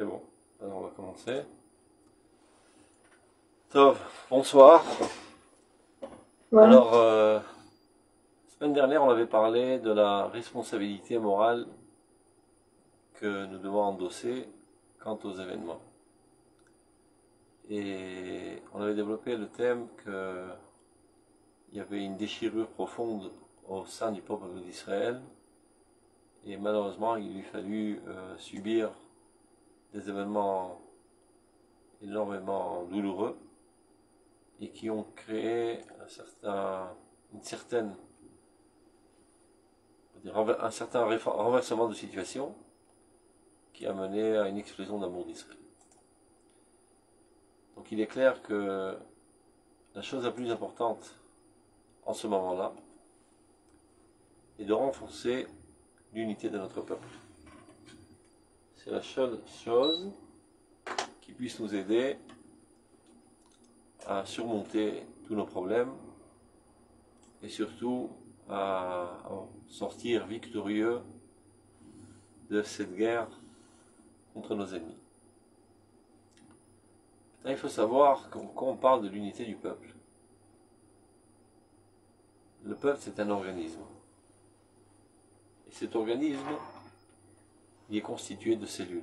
C'est bon, alors on va commencer. Tov, bonsoir. Ouais, Alors, semaine dernière, on avait parlé de la responsabilité morale que nous devons endosser quant aux événements. Et on avait développé le thème qu'il y avait une déchirure profonde au sein du peuple d'Israël. Et malheureusement, il lui fallut subir des événements énormément douloureux et qui ont créé un certain renversement de situation qui a mené à une explosion d'amour d'Israël. Donc il est clair que la chose la plus importante en ce moment-là est de renforcer l'unité de notre peuple. C'est la seule chose qui puisse nous aider à surmonter tous nos problèmes et surtout à sortir victorieux de cette guerre contre nos ennemis. Là, il faut savoir que quand on parle de l'unité du peuple, le peuple c'est un organisme. Et cet organisme, il est constitué de cellules.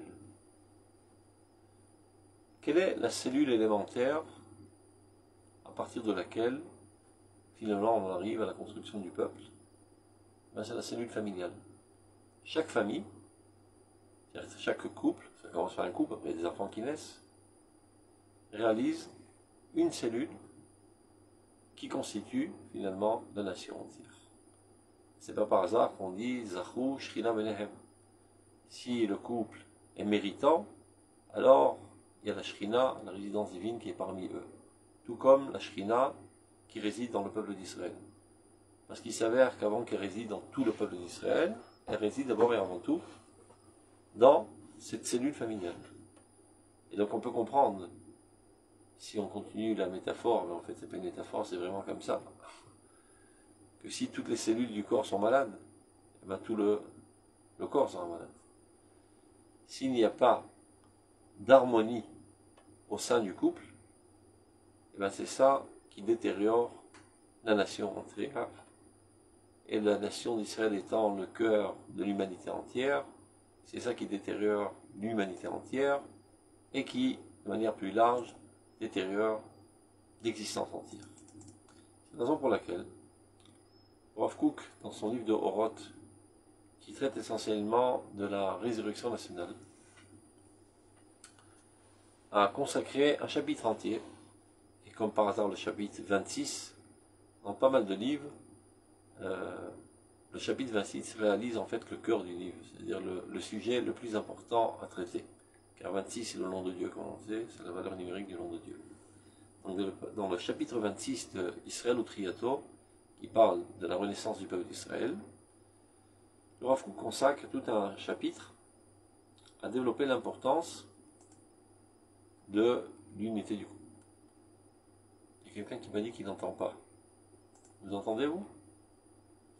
Quelle est la cellule élémentaire à partir de laquelle finalement on arrive à la construction du peuple? C'est la cellule familiale. Chaque famille, chaque couple, ça commence par un couple, après des enfants qui naissent, réalise une cellule qui constitue finalement la nation entière. C'est pas par hasard qu'on dit Zahu Shrina Benehem. Si le couple est méritant, alors il y a la Shrina, la résidence divine qui est parmi eux. Tout comme la Shrina qui réside dans le peuple d'Israël. Parce qu'il s'avère qu'avant qu'elle réside dans tout le peuple d'Israël, elle réside d'abord et avant tout dans cette cellule familiale. Et donc on peut comprendre, si on continue la métaphore, mais en fait c'est pas une métaphore, c'est vraiment comme ça, que si toutes les cellules du corps sont malades, eh ben tout le corps sera malade. S'il n'y a pas d'harmonie au sein du couple, eh ben c'est ça qui détériore la nation entière. Et la nation d'Israël étant le cœur de l'humanité entière, c'est ça qui détériore l'humanité entière et qui, de manière plus large, détériore l'existence entière. C'est la raison pour laquelle Rav Kook, dans son livre de Oroth, qui traite essentiellement de la résurrection nationale, a consacré un chapitre entier, et comme par hasard le chapitre 26, dans pas mal de livres, le chapitre 26 réalise en fait le cœur du livre, c'est-à-dire le sujet le plus important à traiter. Car 26 c'est le nom de Dieu, comme on sait, c'est la valeur numérique du nom de Dieu. Donc dans le chapitre 26 de Israël ou Triato, qui parle de la renaissance du peuple d'Israël, le Rav Kook consacre tout un chapitre à développer l'importance de l'unité du couple. Il y a quelqu'un qui m'a dit qu'il n'entend pas. Vous entendez, vous?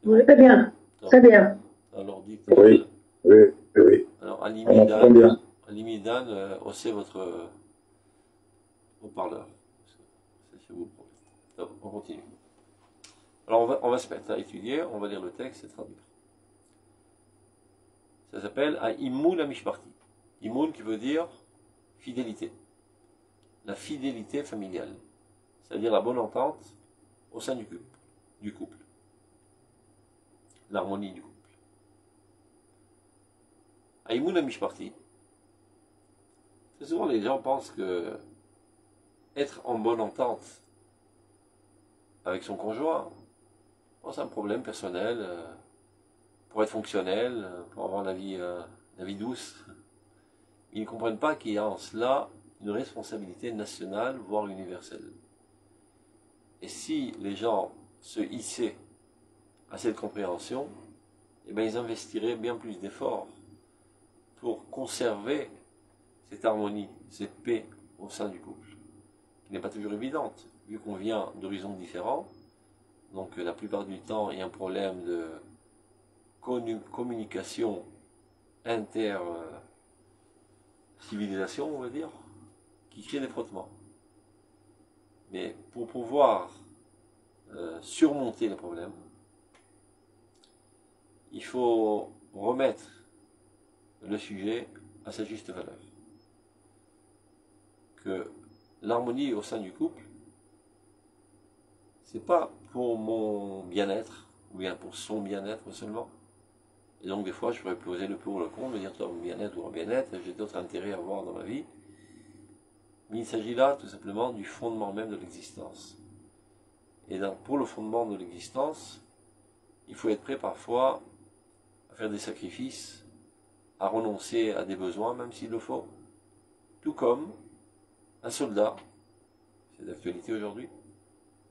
oui, très bien, très bien. Alors dites. Oui, oui, oui. Alors On entend bien. Alimidan, haussez votre haut-parleur. C'est vous le problème. Donc, on continue. Alors on va se mettre à étudier, on va lire le texte et traduire. Ça s'appelle Immoul Amishparti. Immoul qui veut dire fidélité. La fidélité familiale. C'est-à-dire la bonne entente au sein du couple. L'harmonie du couple. Immoul Amishparti. Très souvent les gens pensent que être en bonne entente avec son conjoint, c'est un problème personnel, pour être fonctionnel, pour avoir la vie douce. Ils ne comprennent pas qu'il y a en cela une responsabilité nationale, voire universelle. Et si les gens se hissaient à cette compréhension, eh bien ils investiraient bien plus d'efforts pour conserver cette harmonie, cette paix au sein du couple, qui n'est pas toujours évidente, vu qu'on vient d'horizons différents. Donc la plupart du temps, il y a un problème de communication civilisation, on va dire, qui crée des frottements. Mais pour pouvoir surmonter les problèmes, il faut remettre le sujet à sa juste valeur. Que l'harmonie au sein du couple, c'est pas pour mon bien-être, ou bien pour son bien-être seulement. Et donc des fois, je pourrais poser le pour ou le contre, me dire ton bien-être ou mon bien-être, j'ai d'autres intérêts à avoir dans ma vie. Mais il s'agit là tout simplement du fondement même de l'existence. Et donc, pour le fondement de l'existence, il faut être prêt parfois à faire des sacrifices, à renoncer à des besoins, même s'il le faut. Tout comme un soldat, c'est d'actualité aujourd'hui,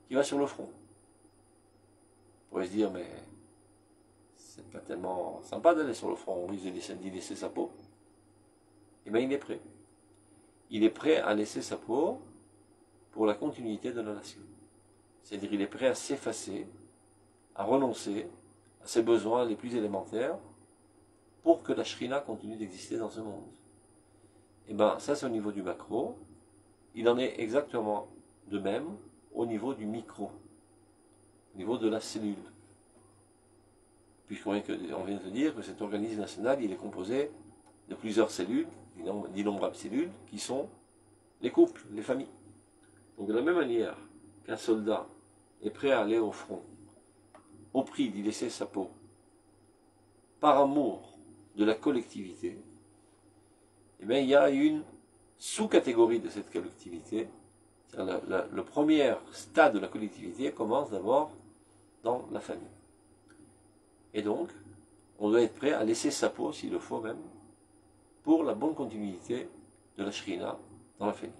qui va sur le front. On pourrait se dire, mais c'est pas tellement sympa d'aller sur le front, on risque d'y laisser sa peau. Eh bien, il est prêt. Il est prêt à laisser sa peau pour la continuité de la nation. C'est-à-dire, il est prêt à s'effacer, à renoncer à ses besoins les plus élémentaires pour que la Shrina continue d'exister dans ce monde. Et bien, ça c'est au niveau du macro. Il en est exactement de même au niveau du micro, au niveau de la cellule. Puisqu'on vient de dire que cet organisme national, il est composé de plusieurs cellules, d'innombrables cellules, qui sont les couples, les familles. Donc de la même manière qu'un soldat est prêt à aller au front, au prix d'y laisser sa peau, par amour de la collectivité, eh bien, il y a une sous-catégorie de cette collectivité. Le premier stade de la collectivité commence d'abord dans la famille. Et donc, on doit être prêt à laisser sa peau, s'il le faut même, pour la bonne continuité de la Shrina dans la famille.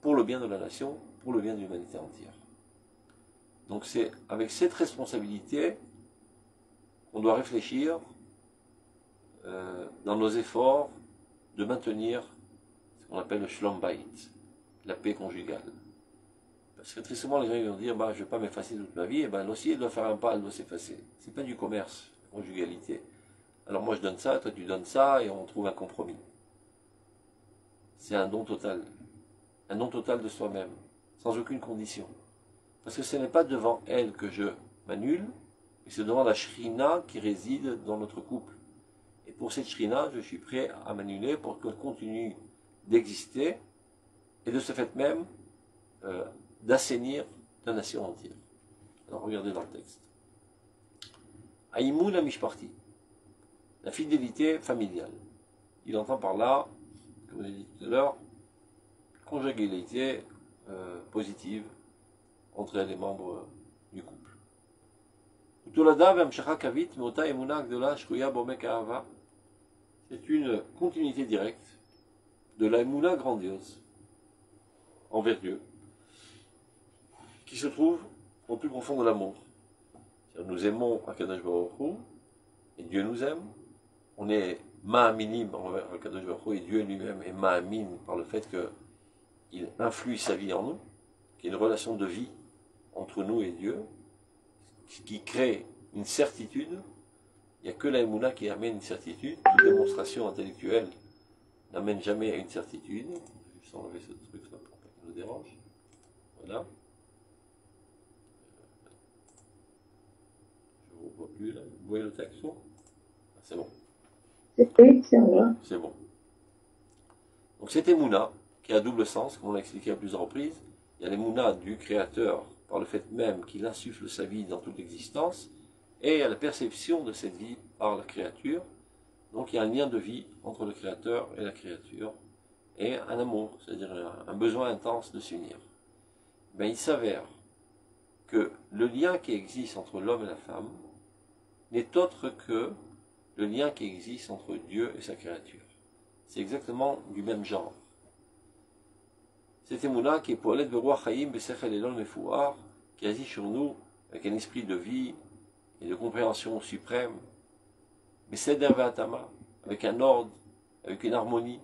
Pour le bien de la nation, pour le bien de l'humanité entière. Donc c'est avec cette responsabilité qu'on doit réfléchir dans nos efforts de maintenir ce qu'on appelle le shlom bayit, la paix conjugale. Parce que très souvent les gens vont dire bah, je ne vais pas m'effacer toute ma vie, et ben elle aussi elle doit faire un pas, elle doit s'effacer. C'est pas du commerce, la conjugalité. Alors moi je donne ça, toi tu donnes ça, et on trouve un compromis. C'est un don total de soi-même, sans aucune condition. Parce que ce n'est pas devant elle que je m'annule, mais c'est devant la Shrina qui réside dans notre couple. Et pour cette Shrina, je suis prêt à m'annuler pour qu'elle continue d'exister, et de ce fait même, d'assainir la nation entière. Alors regardez dans le texte. Aïmoun Mishparti, la fidélité familiale. Il entend par là, comme je l'ai dit tout à l'heure, conjugalité positive entre les membres du couple. C'est une continuité directe de la émouna grandiose envers Dieu, qui se trouve au plus profond de l'amour. Nous aimons Akadosh Baruch Hu, et Dieu nous aime. On est ma'aminim envers Akadosh Baruch Hu, et Dieu lui-même est ma'amin par le fait qu'il influe sa vie en nous, qu'il y a une relation de vie entre nous et Dieu, qui crée une certitude. Il n'y a que la émouna qui amène une certitude. Toute démonstration intellectuelle n'amène jamais à une certitude. Je vais juste enlever ce truc-là pour pas qu'il nous dérange. Voilà. Je ne vois plus là. Vous voyez le texte? C'est bon. C'est bon. Donc cette émouna, qui a double sens, comme on l'a expliqué à plusieurs reprises, il y a l'émouna du Créateur, par le fait même qu'il insuffle sa vie dans toute l'existence, et il y a la perception de cette vie par la créature. Donc il y a un lien de vie entre le Créateur et la créature, et un amour, c'est-à-dire un besoin intense de s'unir. Ben, il s'avère que le lien qui existe entre l'homme et la femme n'est autre que le lien qui existe entre Dieu et sa créature. C'est exactement du même genre. Cette émouna qui est Poalet Beruach Chaim Besechel Elon Mefouar, qui agit sur nous avec un esprit de vie et de compréhension suprême, Beseder Ve'atama, avec un ordre, avec une harmonie,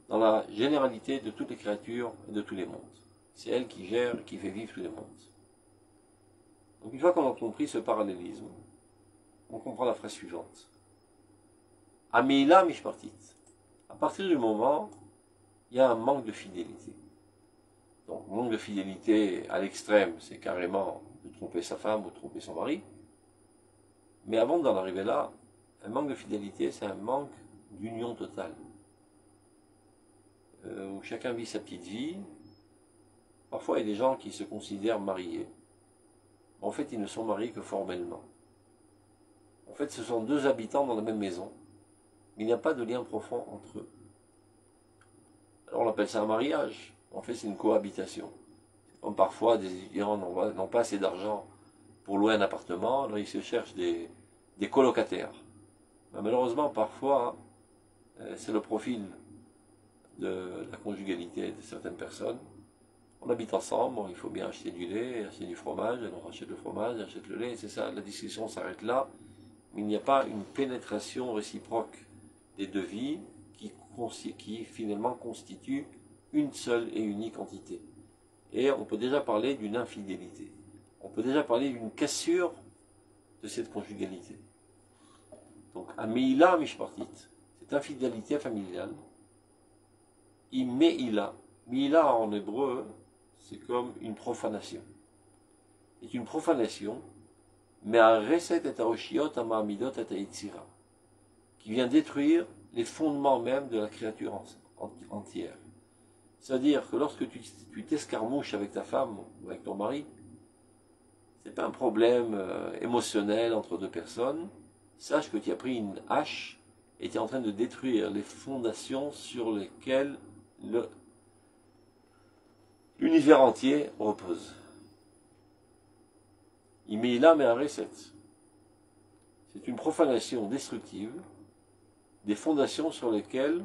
dans la généralité de toutes les créatures et de tous les mondes. C'est elle qui gère et qui fait vivre tous les mondes. Donc une fois qu'on a compris ce parallélisme, on comprend la phrase suivante. Ameila Mishpartit. À partir du moment, il y a un manque de fidélité. Donc, manque de fidélité à l'extrême, c'est carrément de tromper sa femme ou de tromper son mari. Mais avant d'en arriver là, un manque de fidélité, c'est un manque d'union totale. Où chacun vit sa petite vie. Parfois, il y a des gens qui se considèrent mariés. En fait, ils ne sont mariés que formellement. En fait, ce sont deux habitants dans la même maison. Mais il n'y a pas de lien profond entre eux. Alors, on appelle ça un mariage. En fait, c'est une cohabitation. Comme parfois, des étudiants n'ont pas assez d'argent pour louer un appartement, alors ils se cherchent des colocataires. Mais malheureusement, parfois, c'est le profil de la conjugalité de certaines personnes. On habite ensemble, bon, il faut bien acheter du lait, acheter du fromage, alors on achète le fromage, achète le lait, c'est ça, la discussion s'arrête là. Mais il n'y a pas une pénétration réciproque des deux vies qui finalement constitue une seule et unique entité. Et on peut déjà parler d'une infidélité. On peut déjà parler d'une cassure de cette conjugalité. Donc, Ameila Mishpartit, cette infidélité familiale, Imeila. Meila en hébreu, c'est comme une profanation. C'est une profanation, mais un reset et aoshiot amamidot et aitzira, qui vient détruire les fondements même de la créature entière. C'est-à-dire que lorsque tu t'escarmouches avec ta femme ou avec ton mari, c'est pas un problème émotionnel entre deux personnes. Sache que tu as pris une hache et tu es en train de détruire les fondations sur lesquelles l'univers entier repose. Imeila mais un reset. C'est une profanation destructive des fondations sur lesquelles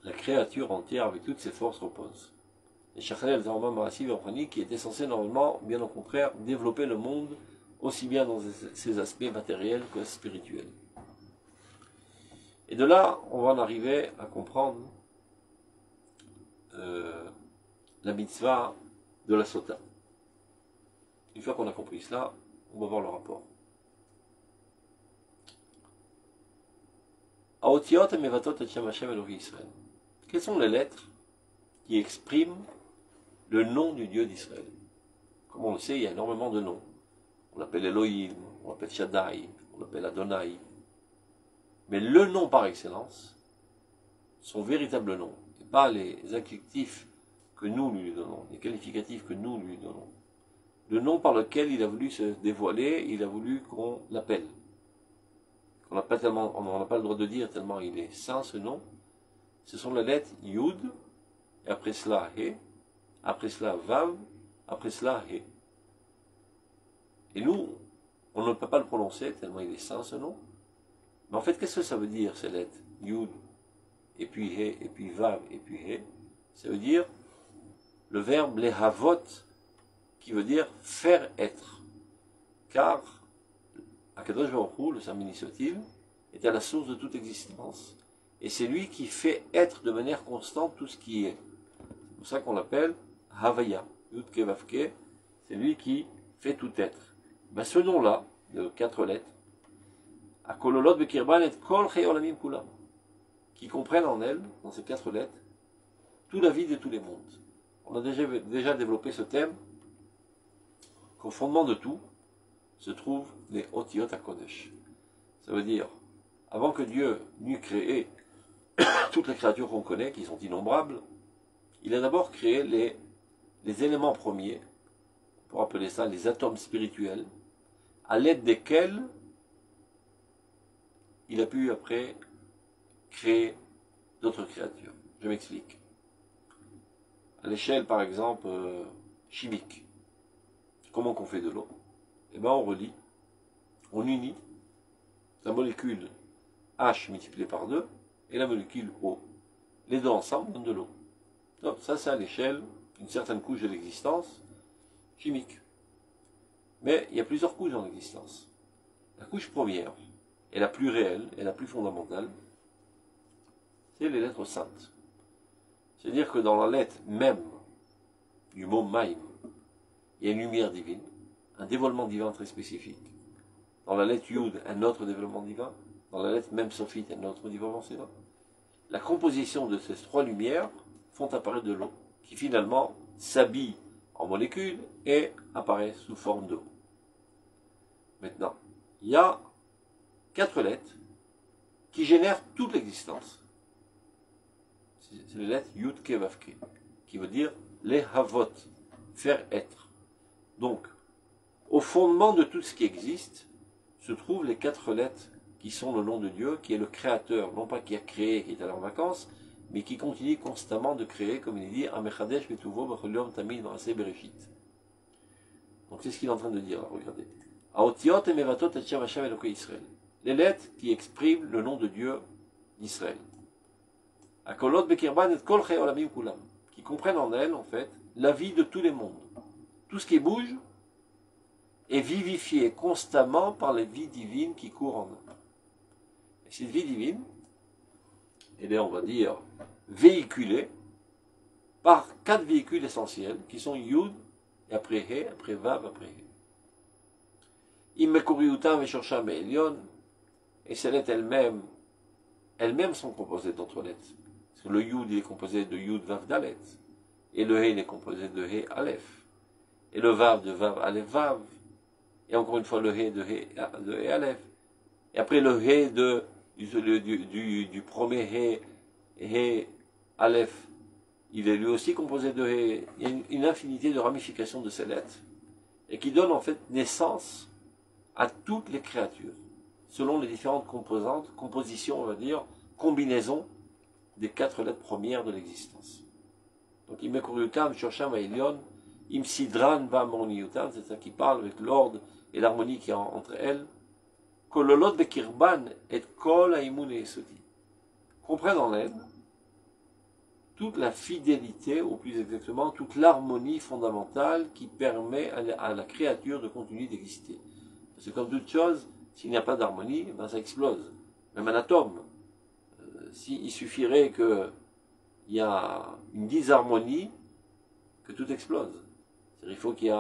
la créature entière avec toutes ses forces repose. Et Shachalel Zorma Marassi Verprani, qui était censé normalement, bien au contraire, développer le monde aussi bien dans ses aspects matériels que spirituels. Et de là, on va en arriver à comprendre la mitzvah de la sota. Une fois qu'on a compris cela, on va voir le rapport. Aotiot et Mevatot et Shem Hashem Elohi Israël. Quelles sont les lettres qui expriment le nom du Dieu d'Israël? Comme on le sait, il y a énormément de noms. On l'appelle Elohim, on l'appelle Shaddai, on l'appelle Adonai. Mais le nom par excellence, son véritable nom, et pas les adjectifs que nous lui donnons, les qualificatifs que nous lui donnons. Le nom par lequel il a voulu se dévoiler, il a voulu qu'on l'appelle. On n'a pas le droit de dire tellement il est saint ce nom. Ce sont les lettres Yud, et après cela He, après cela Vav, après cela He. Et nous, on ne peut pas le prononcer tellement il est saint ce nom. Mais en fait, qu'est-ce que ça veut dire ces lettres Yud, et puis He, et puis Vav, et puis He? Ça veut dire le verbe lehavot, qui veut dire faire être. Car Akadosh Baruch Hu, le Saint béni soit-il, est à la source de toute existence. Et c'est lui qui fait être de manière constante tout ce qui est. C'est pour ça qu'on l'appelle Havaya. Yudke Vavke, c'est lui qui fait tout être. Ben ce nom-là, de 4 lettres, Akololot Bekirban et Kol Cheyolamim Kulam, qui comprennent en elle, dans ces 4 lettres, toute la vie de tous les mondes. On a déjà développé ce thème, qu'au fondement de tout se trouvent les Otiot HaKodesh. Ça veut dire, avant que Dieu n'eût créé toutes les créatures qu'on connaît, qui sont innombrables, il a d'abord créé les éléments premiers, pour appeler ça les atomes spirituels, à l'aide desquels il a pu après créer d'autres créatures. Je m'explique. À l'échelle, par exemple, chimique, comment qu'on fait de l'eau? Eh bien, on relie, on unit la molécule H multipliée par 2 et la molécule O. Les deux ensemble donnent de l'eau. Donc, ça, c'est à l'échelle d'une certaine couche de l'existence chimique. Mais il y a plusieurs couches dans l'existence. La couche première, et la plus réelle, et la plus fondamentale, c'est les lettres saintes. C'est-à-dire que dans la lettre même du mot Maïm, il y a une lumière divine, un dévoilement divin très spécifique. Dans la lettre Yud, un autre dévoilement divin. Dans la lettre même Sophite, un autre dévoilement divin. la composition de ces trois lumières font apparaître de l'eau, qui finalement s'habille en molécules et apparaît sous forme d'eau. Maintenant, il y a 4 lettres qui génèrent toute l'existence. C'est les lettres Yud Ke Vav Ke, qui veut dire les Havot, faire être. Donc, au fondement de tout ce qui existe, se trouvent les 4 lettres qui sont le nom de Dieu, qui est le créateur, non pas qui a créé, qui est allé en vacances, mais qui continue constamment de créer, comme il dit, Amechadesh Betuvo B'Chol Tamid V'Aseh Bereshit. Donc c'est ce qu'il est en train de dire, là, regardez. Aotiot et Mevatot et Shem Hashem Elokei Israël. Les lettres qui expriment le nom de Dieu d'Israël. Akolot Bekirban et Kol Chei Olamim Kulam. Qui comprennent en elles, en fait, la vie de tous les mondes. Tout ce qui bouge est vivifié constamment par les vies divines qui courent en eux. Et cette vie divine, elle est, on va dire, véhiculée par 4 véhicules essentiels qui sont Yud, et après He, après Vav, après He. Immekuriutam et Shorsham et Elion, et ces lettres elles-mêmes sont composées d'autres lettres. Parce que le Yud, il est composé de Yud, Vav, Dalet, et le He, il est composé de He, Aleph, et le Vav de Vav, Aleph, Vav, et encore une fois le He de He, Aleph, et après le He du premier He, Aleph, il est lui aussi composé de He. Il y a une infinité de ramifications de ces lettres, et qui donne en fait naissance à toutes les créatures, selon les différentes compositions, on va dire, combinaisons des 4 lettres premières de l'existence. Donc, Immekuriutam, Shosham, Aelion, Imsidran, Vamoniutam, c'est ça qui parle avec l'ordre et l'harmonie qui est entre elles. Kololot Bekirban et Kol Aimun et Esoti. Comprennent en elles toute la fidélité, ou plus exactement, toute l'harmonie fondamentale qui permet à la créature de continuer d'exister. Parce que comme toute chose, s'il n'y a pas d'harmonie, ben ça explose. Même un atome. Il suffirait qu'il y a une disharmonie, que tout explose. Il faut qu'il y ait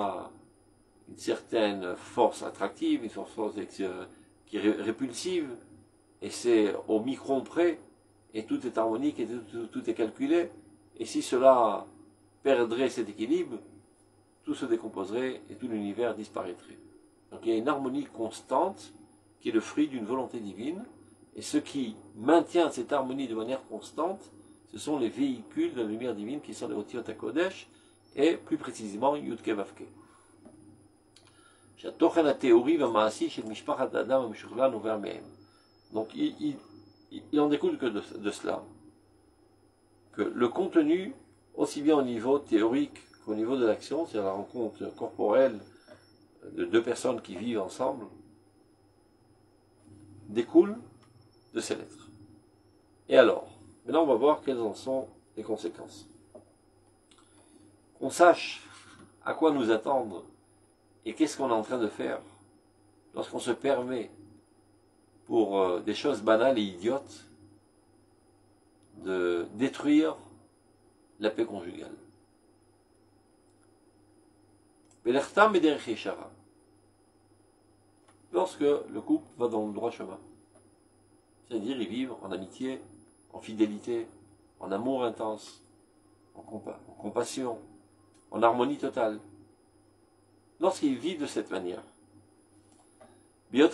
une certaine force attractive, une force qui est répulsive, et c'est au micron près, et tout est harmonique, et tout est calculé. Et si cela perdrait cet équilibre, tout se décomposerait, et tout l'univers disparaîtrait. Donc il y a une harmonie constante, qui est le fruit d'une volonté divine, et ce qui maintient cette harmonie de manière constante, ce sont les véhicules de la lumière divine, qui sont les Otiot HaKodesh, et plus précisément Yud Ke Vav Ke. Donc il en découle que de cela, que le contenu, aussi bien au niveau théorique qu'au niveau de l'action, c'est-à-dire la rencontre corporelle de 2 personnes qui vivent ensemble, découle de ces lettres. Et alors, maintenant on va voir quelles en sont les conséquences. Qu'on sache à quoi nous attendre et qu'est-ce qu'on est en train de faire lorsqu'on se permet, pour des choses banales et idiotes, de détruire la paix conjugale. Lorsque le couple va dans le droit chemin, c'est-à-dire ils vivent en amitié, en fidélité, en amour intense, en compassion, en harmonie totale. Lorsqu'ils vivent de cette manière, la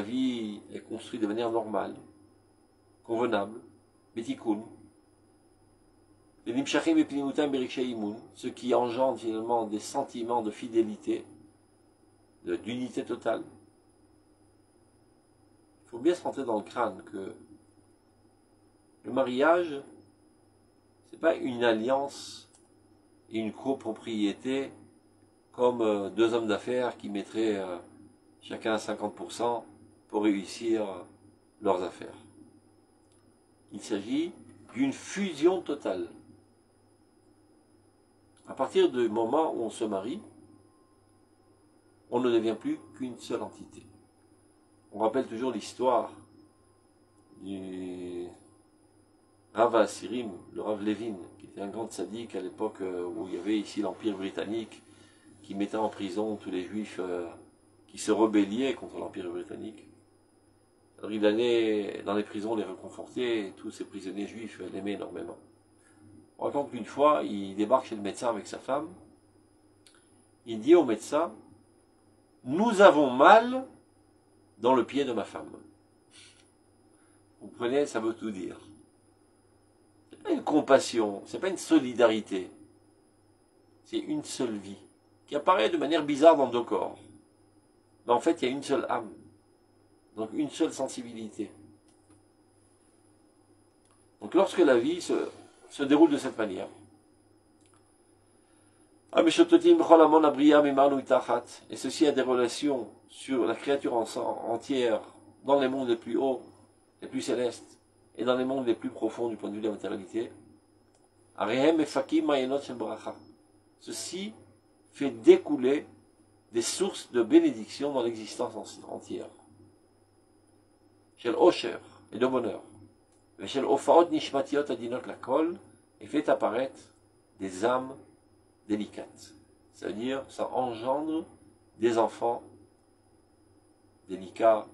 vie est construite de manière normale, convenable, betikun, ce qui engendre finalement des sentiments de fidélité, d'unité totale. Il faut bien se rentrer dans le crâne que le mariage, c'est pas une alliance et une copropriété comme 2 hommes d'affaires qui mettraient chacun 50% pour réussir leurs affaires. Il s'agit d'une fusion totale. À partir du moment où on se marie, on ne devient plus qu'une seule entité. On rappelle toujours l'histoire du Rav Asirim, le Rav Levin, qui était un grand tzaddik à l'époque où il y avait ici l'Empire britannique, qui mettait en prison tous les juifs qui se rebelliaient contre l'Empire britannique. Alors il allait dans les prisons les réconforter, et tous ces prisonniers juifs l'aimaient énormément. On raconte qu'une fois, il débarque chez le médecin avec sa femme, il dit au médecin, nous avons mal dans le pied de ma femme. Vous comprenez, ça veut tout dire. C'est pas une compassion, c'est pas une solidarité. C'est une seule vie, qui apparaît de manière bizarre dans deux corps. Mais en fait, il y a une seule âme. Donc une seule sensibilité. Donc lorsque la vie se déroule de cette manière, et ceci a des relations sur la créature entière, dans les mondes les plus hauts, les plus célestes, et dans les mondes les plus profonds du point de vue de la matérialité, ceci fait découler des sources de bénédiction dans l'existence entière. Shel Osher et de bonheur. Shel Ofaot Nishmatiot Adinot Lakol, et fait apparaître des âmes délicates. C'est-à-dire, ça engendre des enfants délicats,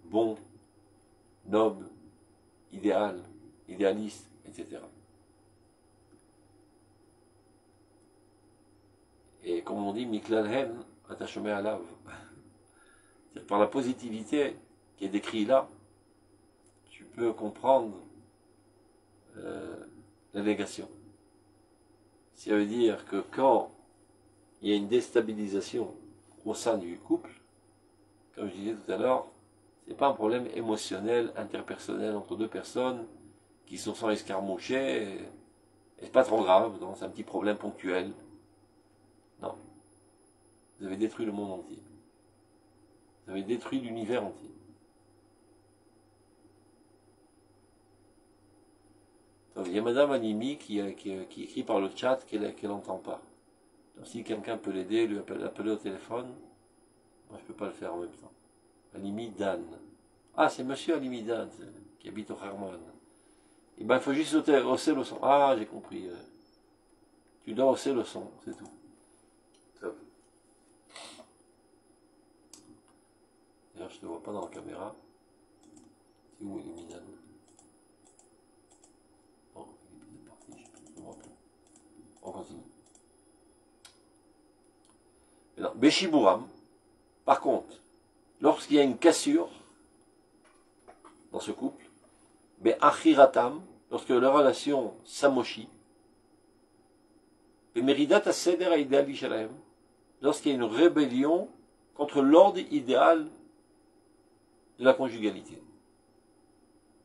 bons, nobles, idéalistes, etc. Et comme on dit, Miklalhen, attachement à lave. Par la positivité qui est décrite là, tu peux comprendre la négation. Ça veut dire que quand il y a une déstabilisation au sein du couple, comme je disais tout à l'heure, ce n'est pas un problème émotionnel, interpersonnel entre deux personnes qui se sont escarmouchées, et c'est pas trop grave, c'est un petit problème ponctuel. Non. Vous avez détruit le monde entier. Vous avez détruit l'univers entier. Donc, il y a Madame Animi qui écrit par le chat qu'elle n'entend pas. Donc, si quelqu'un peut l'aider, lui appeler au téléphone, moi je ne peux pas le faire en même temps. Animi Dan. Ah, c'est Monsieur Animi Dan qui habite au Herman. Eh bien, il faut juste hausser le son. Ah, j'ai compris. Tu dois hausser le son, c'est tout. D'ailleurs, je ne te vois pas dans la caméra. C'est où Animi Dan? Bon, il est parti, je ne vois pas. On continue. Beshiburam, par contre, lorsqu'il y a une cassure dans ce couple, Achiratam, lorsque la relation s'amochit, lorsqu'il y a une rébellion contre l'ordre idéal de la conjugalité.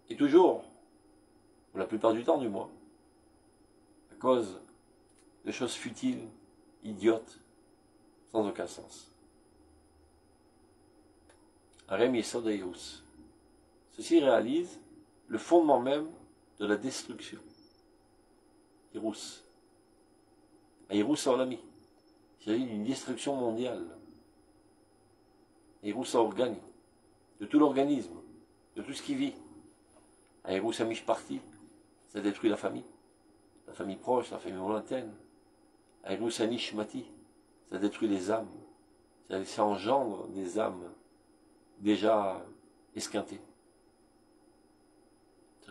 Et toujours, ou la plupart du temps du moins, à cause de choses futiles, idiotes, sans aucun sens. Arem Yesod Eirus. Ceci réalise le fondement même de la destruction. Eirus. Eirus Olami. Il s'agit d'une destruction mondiale. Eirus Organi. De tout l'organisme, de tout ce qui vit. Eirus Amishparti. Ça détruit la famille proche, la famille lointaine. Eirus Anishmati. Ça détruit les âmes. Ça engendre des âmes déjà esquintées.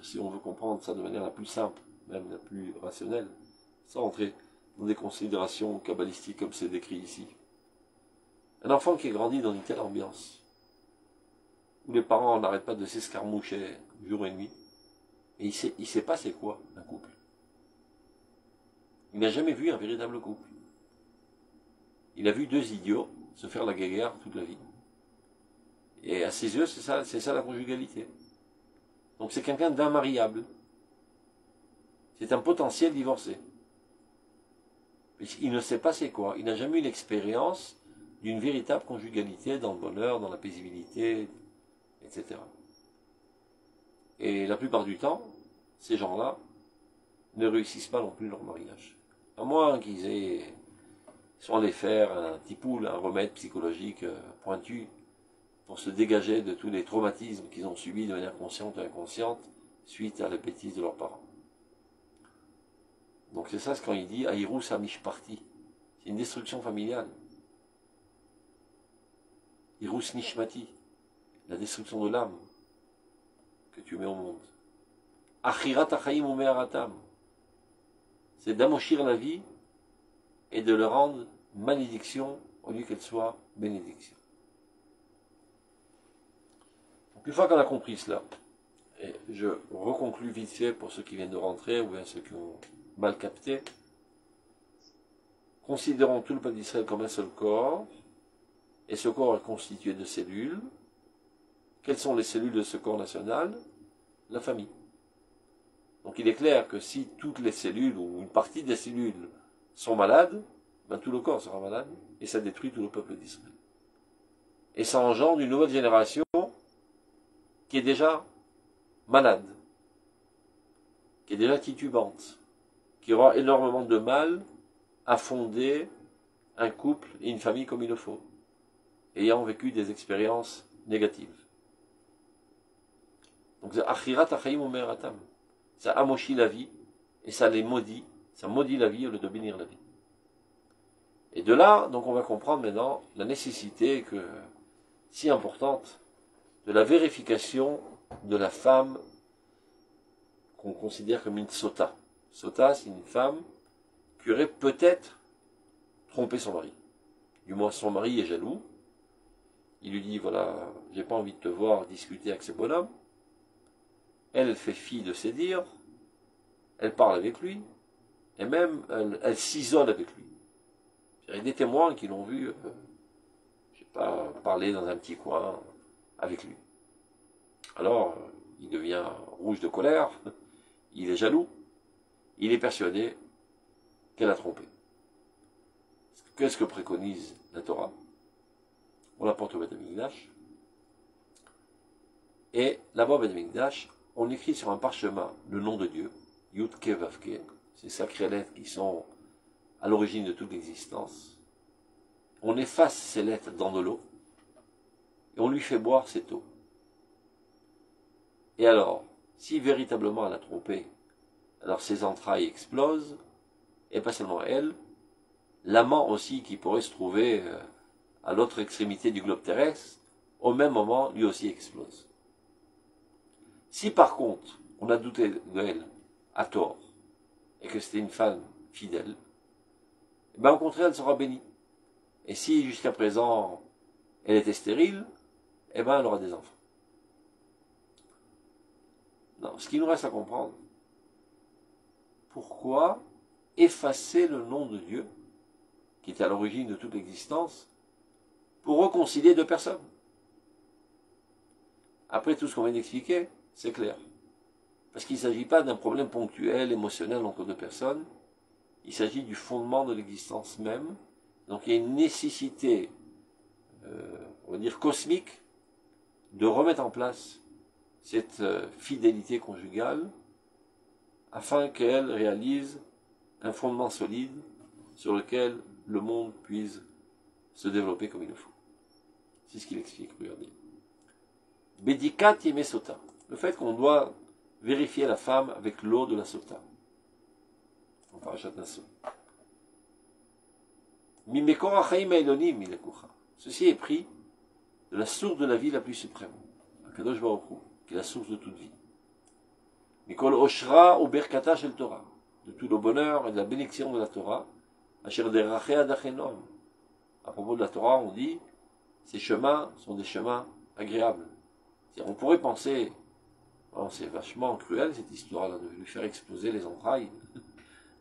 Si on veut comprendre ça de manière la plus simple, même la plus rationnelle, sans entrer dans des considérations kabbalistiques comme c'est décrit ici. Un enfant qui est grandi dans une telle ambiance, où les parents n'arrêtent pas de s'escarmoucher jour et nuit, et il sait pas c'est quoi un couple. Il n'a jamais vu un véritable couple. Il a vu deux idiots se faire la guéguerre toute la vie. Et à ses yeux, c'est ça la conjugalité. Donc c'est quelqu'un d'inmariable. C'est un potentiel divorcé. Il ne sait pas c'est quoi. Il n'a jamais eu l'expérience d'une véritable conjugalité dans le bonheur, dans la paisibilité, etc. Et la plupart du temps, ces gens-là ne réussissent pas non plus leur mariage. À moins qu'ils aient soit aller faire un tipoul, un remède psychologique pointu pour se dégager de tous les traumatismes qu'ils ont subis de manière consciente ou inconsciente suite à la bêtise de leurs parents. Donc c'est ça ce quand il dit Aïrous Amishparti. C'est une destruction familiale. Irous Nishmati. la destruction de l'âme que tu mets au monde. Achirat achayim ume'aratam. C'est d'amochir la vie et de le rendre malédiction au lieu qu'elle soit bénédiction. Donc, une fois qu'on a compris cela, et je reconclus vite fait pour ceux qui viennent de rentrer ou bien ceux qui ont mal capté, considérons tout le peuple d'Israël comme un seul corps, et ce corps est constitué de cellules. Quelles sont les cellules de ce corps national? La famille. Donc il est clair que si toutes les cellules, ou une partie des cellules, sont malades, ben tout le corps sera malade, et ça détruit tout le peuple d'Israël. Et ça engendre une nouvelle génération qui est déjà malade, qui est déjà titubante, qui aura énormément de mal à fonder un couple et une famille comme il le faut, ayant vécu des expériences négatives. Donc, achirat achayim ume'aratam. Ça amochit la vie, et ça les maudit, ça maudit la vie au lieu de bénir la vie. Et de là, donc on va comprendre maintenant la nécessité si importante de la vérification de la femme qu'on considère comme une sota. Sota, c'est une femme qui aurait peut-être trompé son mari. Du moins, son mari est jaloux. Il lui dit, voilà, j'ai pas envie de te voir discuter avec ce bonhomme. Elle fait fi de ses dires, elle parle avec lui, et même elle s'isole avec lui. Il y a des témoins qui l'ont vu, je sais pas, parler dans un petit coin avec lui. Alors, il devient rouge de colère, il est jaloux, il est persuadé qu'elle a trompé. Qu'est-ce que préconise la Torah? On l'apporte au Beth Amikdash, et là-bas au Beth Amikdash, on écrit sur un parchemin le nom de Dieu, Yud Ke Vav Ke, ces sacrées lettres qui sont à l'origine de toute l'existence. On efface ces lettres dans de l'eau, et on lui fait boire cette eau. Et alors, si véritablement elle a trompé, alors ses entrailles explosent, et pas seulement elle, l'amant aussi qui pourrait se trouver à l'autre extrémité du globe terrestre, au même moment, lui aussi explose. Si par contre, on a douté d'elle à tort, et que c'était une femme fidèle, eh bien au contraire, elle sera bénie. Et si jusqu'à présent, elle était stérile, eh bien elle aura des enfants. Non, ce qui nous reste à comprendre, pourquoi effacer le nom de Dieu, qui est à l'origine de toute l'existence, pour réconcilier deux personnes? Après tout ce qu'on vient d'expliquer, c'est clair. Parce qu'il ne s'agit pas d'un problème ponctuel, émotionnel entre deux personnes, il s'agit du fondement de l'existence même. Donc il y a une nécessité, on va dire cosmique, de remettre en place cette fidélité conjugale, afin qu'elle réalise un fondement solide sur lequel le monde puisse se développer comme il le faut. C'est ce qu'il explique, regardez. Bedikat yeme sota. Le fait qu'on doit vérifier la femme avec l'eau de la sota. En parachat Naso. Mimekor achaim ha'elonim milekucha. Ceci est pris de la source de la vie la plus suprême. Akadosh Baruch Hu, qui est la source de toute vie. Mikol oshra ou berkata shel Torah. De tout le bonheur et de la bénédiction de la Torah. Asher derachea dachenom. À propos de la Torah, on dit, ces chemins sont des chemins agréables. On pourrait penser, oh, c'est vachement cruel cette histoire-là, de lui faire exploser les entrailles.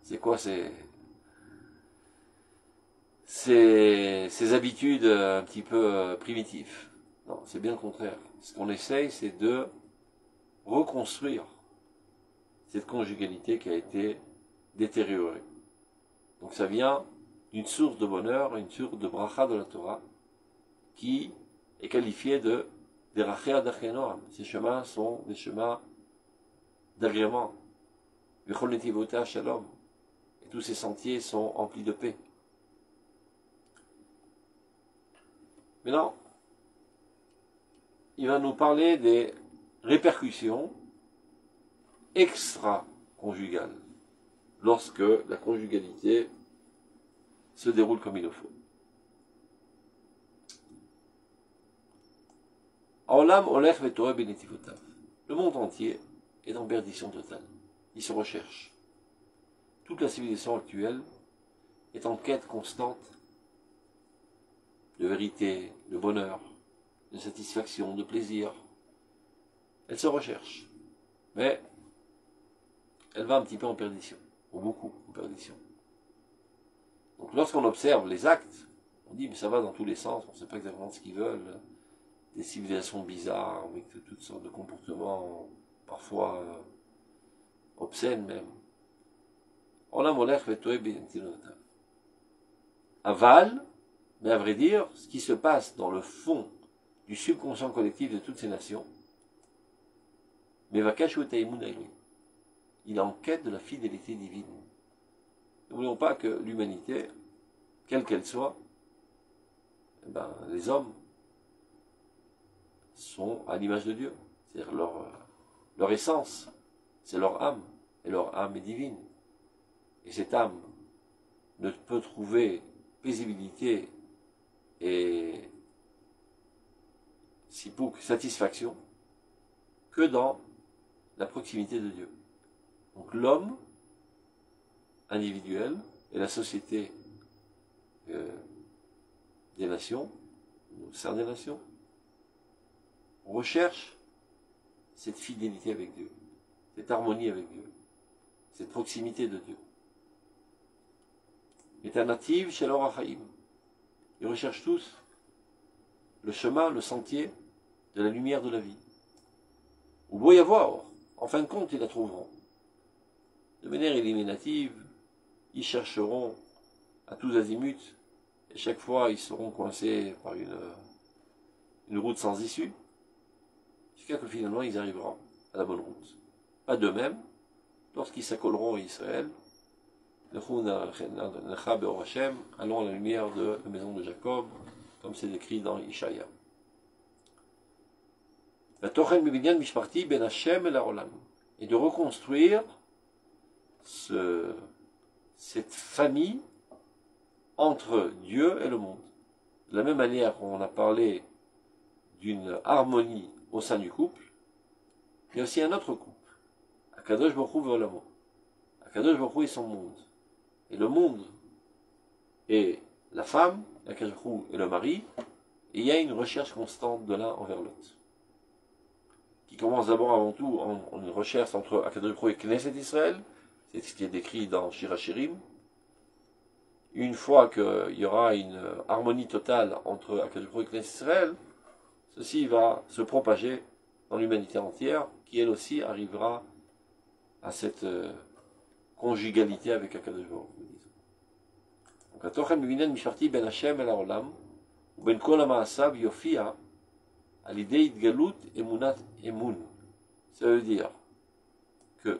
C'est quoi ces habitudes un petit peu primitives? Non, c'est bien le contraire. Ce qu'on essaye, c'est de reconstruire cette conjugalité qui a été détériorée. Donc ça vient d'une source de bonheur, une source de bracha de la Torah, qui est qualifiée de derachea dachenoam. Ces chemins sont des chemins d'agrément. V'chol netivotei shalom. Et tous ces sentiers sont remplis de paix. Maintenant, il va nous parler des répercussions extra-conjugales lorsque la conjugalité se déroule comme il le faut. Olam olech vetoe benetivotav. Le monde entier est en perdition totale. Il se recherche. Toute la civilisation actuelle est en quête constante de vérité, de bonheur, de satisfaction, de plaisir. Elle se recherche. Mais elle va un petit peu en perdition, ou beaucoup en perdition. Donc lorsqu'on observe les actes, on dit mais ça va dans tous les sens, on ne sait pas exactement ce qu'ils veulent, des civilisations bizarres, avec toutes sortes de comportements, parfois obscènes même. Aval, mais à vrai dire, ce qui se passe dans le fond du subconscient collectif de toutes ces nations, mais il est en quête de la fidélité divine. N'oublions pas que l'humanité, quelle qu'elle soit, eh ben, les hommes sont à l'image de Dieu. C'est-à-dire leur essence, c'est leur âme, et leur âme est divine. Et cette âme ne peut trouver paisibilité et satisfaction que dans la proximité de Dieu. Donc l'homme individuel et la société des nations, au sein des nations, recherchent cette fidélité avec Dieu, cette harmonie avec Dieu, cette proximité de Dieu. Métanativ chez l'Orachaïm. Ils recherchent tous le chemin, le sentier de la lumière de la vie. Ou beau y avoir, en fin de compte, ils la trouveront. De manière éliminative, ils chercheront à tous azimuts, et chaque fois ils seront coincés par une route sans issue, jusqu'à que finalement ils arriveront à la bonne route. Pas d'eux-mêmes, lorsqu'ils s'accoleront à Israël, allons à la lumière de la maison de Jacob, comme c'est décrit dans Ishaïa. Et de reconstruire cette famille entre Dieu et le monde. De la même manière qu'on a parlé d'une harmonie au sein du couple, il y a aussi un autre couple. Akadosh Baruch Hu ve'olamo. Akadosh Baruch Hu est son monde. Et le monde est la femme, Akadosh Baruch Hu est le mari, et il y a une recherche constante de l'un envers l'autre. Qui commence d'abord avant tout en une recherche entre Akadosh Baruch Hu et Knesset Israël, c'est ce qui est décrit dans Shirachirim. Une fois qu'il y aura une harmonie totale entre Akadosh Baruch Hu et Knesset Israël, ceci va se propager dans l'humanité entière, qui elle aussi arrivera à cette conjugalité avec Akadosh Baruch Hu. Donc, התוכן בבניין משפחתי בין השם אל העולם, ובין כל המעשיו יופיע על ידי התגלות אמונת אמון. Ça veut dire que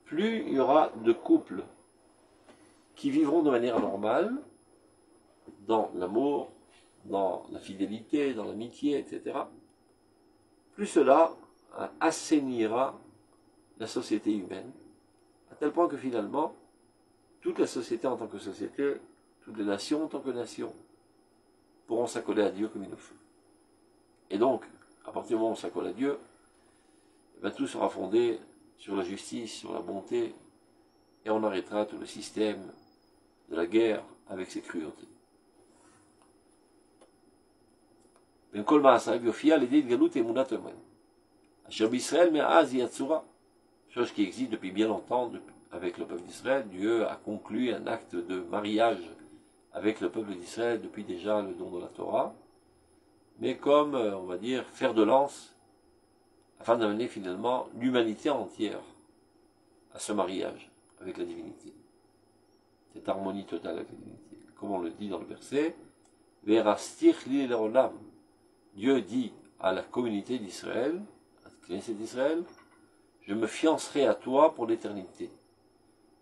plus il y aura de couples qui vivront de manière normale, dans l'amour, dans la fidélité, dans l'amitié, etc., plus cela assainira la société humaine, à tel point que finalement, toute la société en tant que société, toutes les nations en tant que nations, pourront s'accoler à Dieu comme il le faut. Et donc, à partir du moment où on s'accole à Dieu, tout sera fondé sur la justice, sur la bonté, et on arrêtera tout le système de la guerre avec ses cruautés. בין כל מעשיו יופיע על ידי התגלות אמונת אמן. אשר בישראל מאז היא הצורה. Chose qui existe depuis bien longtemps avec le peuple d'Israël. Dieu a conclu un acte de mariage avec le peuple d'Israël depuis déjà le don de la Torah. Mais comme, on va dire, fer de lance, afin d'amener finalement l'humanité entière à ce mariage avec la divinité. Cette harmonie totale avec la divinité. Comme on le dit dans le verset, Verastich li le'olam. Dieu dit à la communauté d'Israël, à la Knesset d'Israël, je me fiancerai à toi pour l'éternité.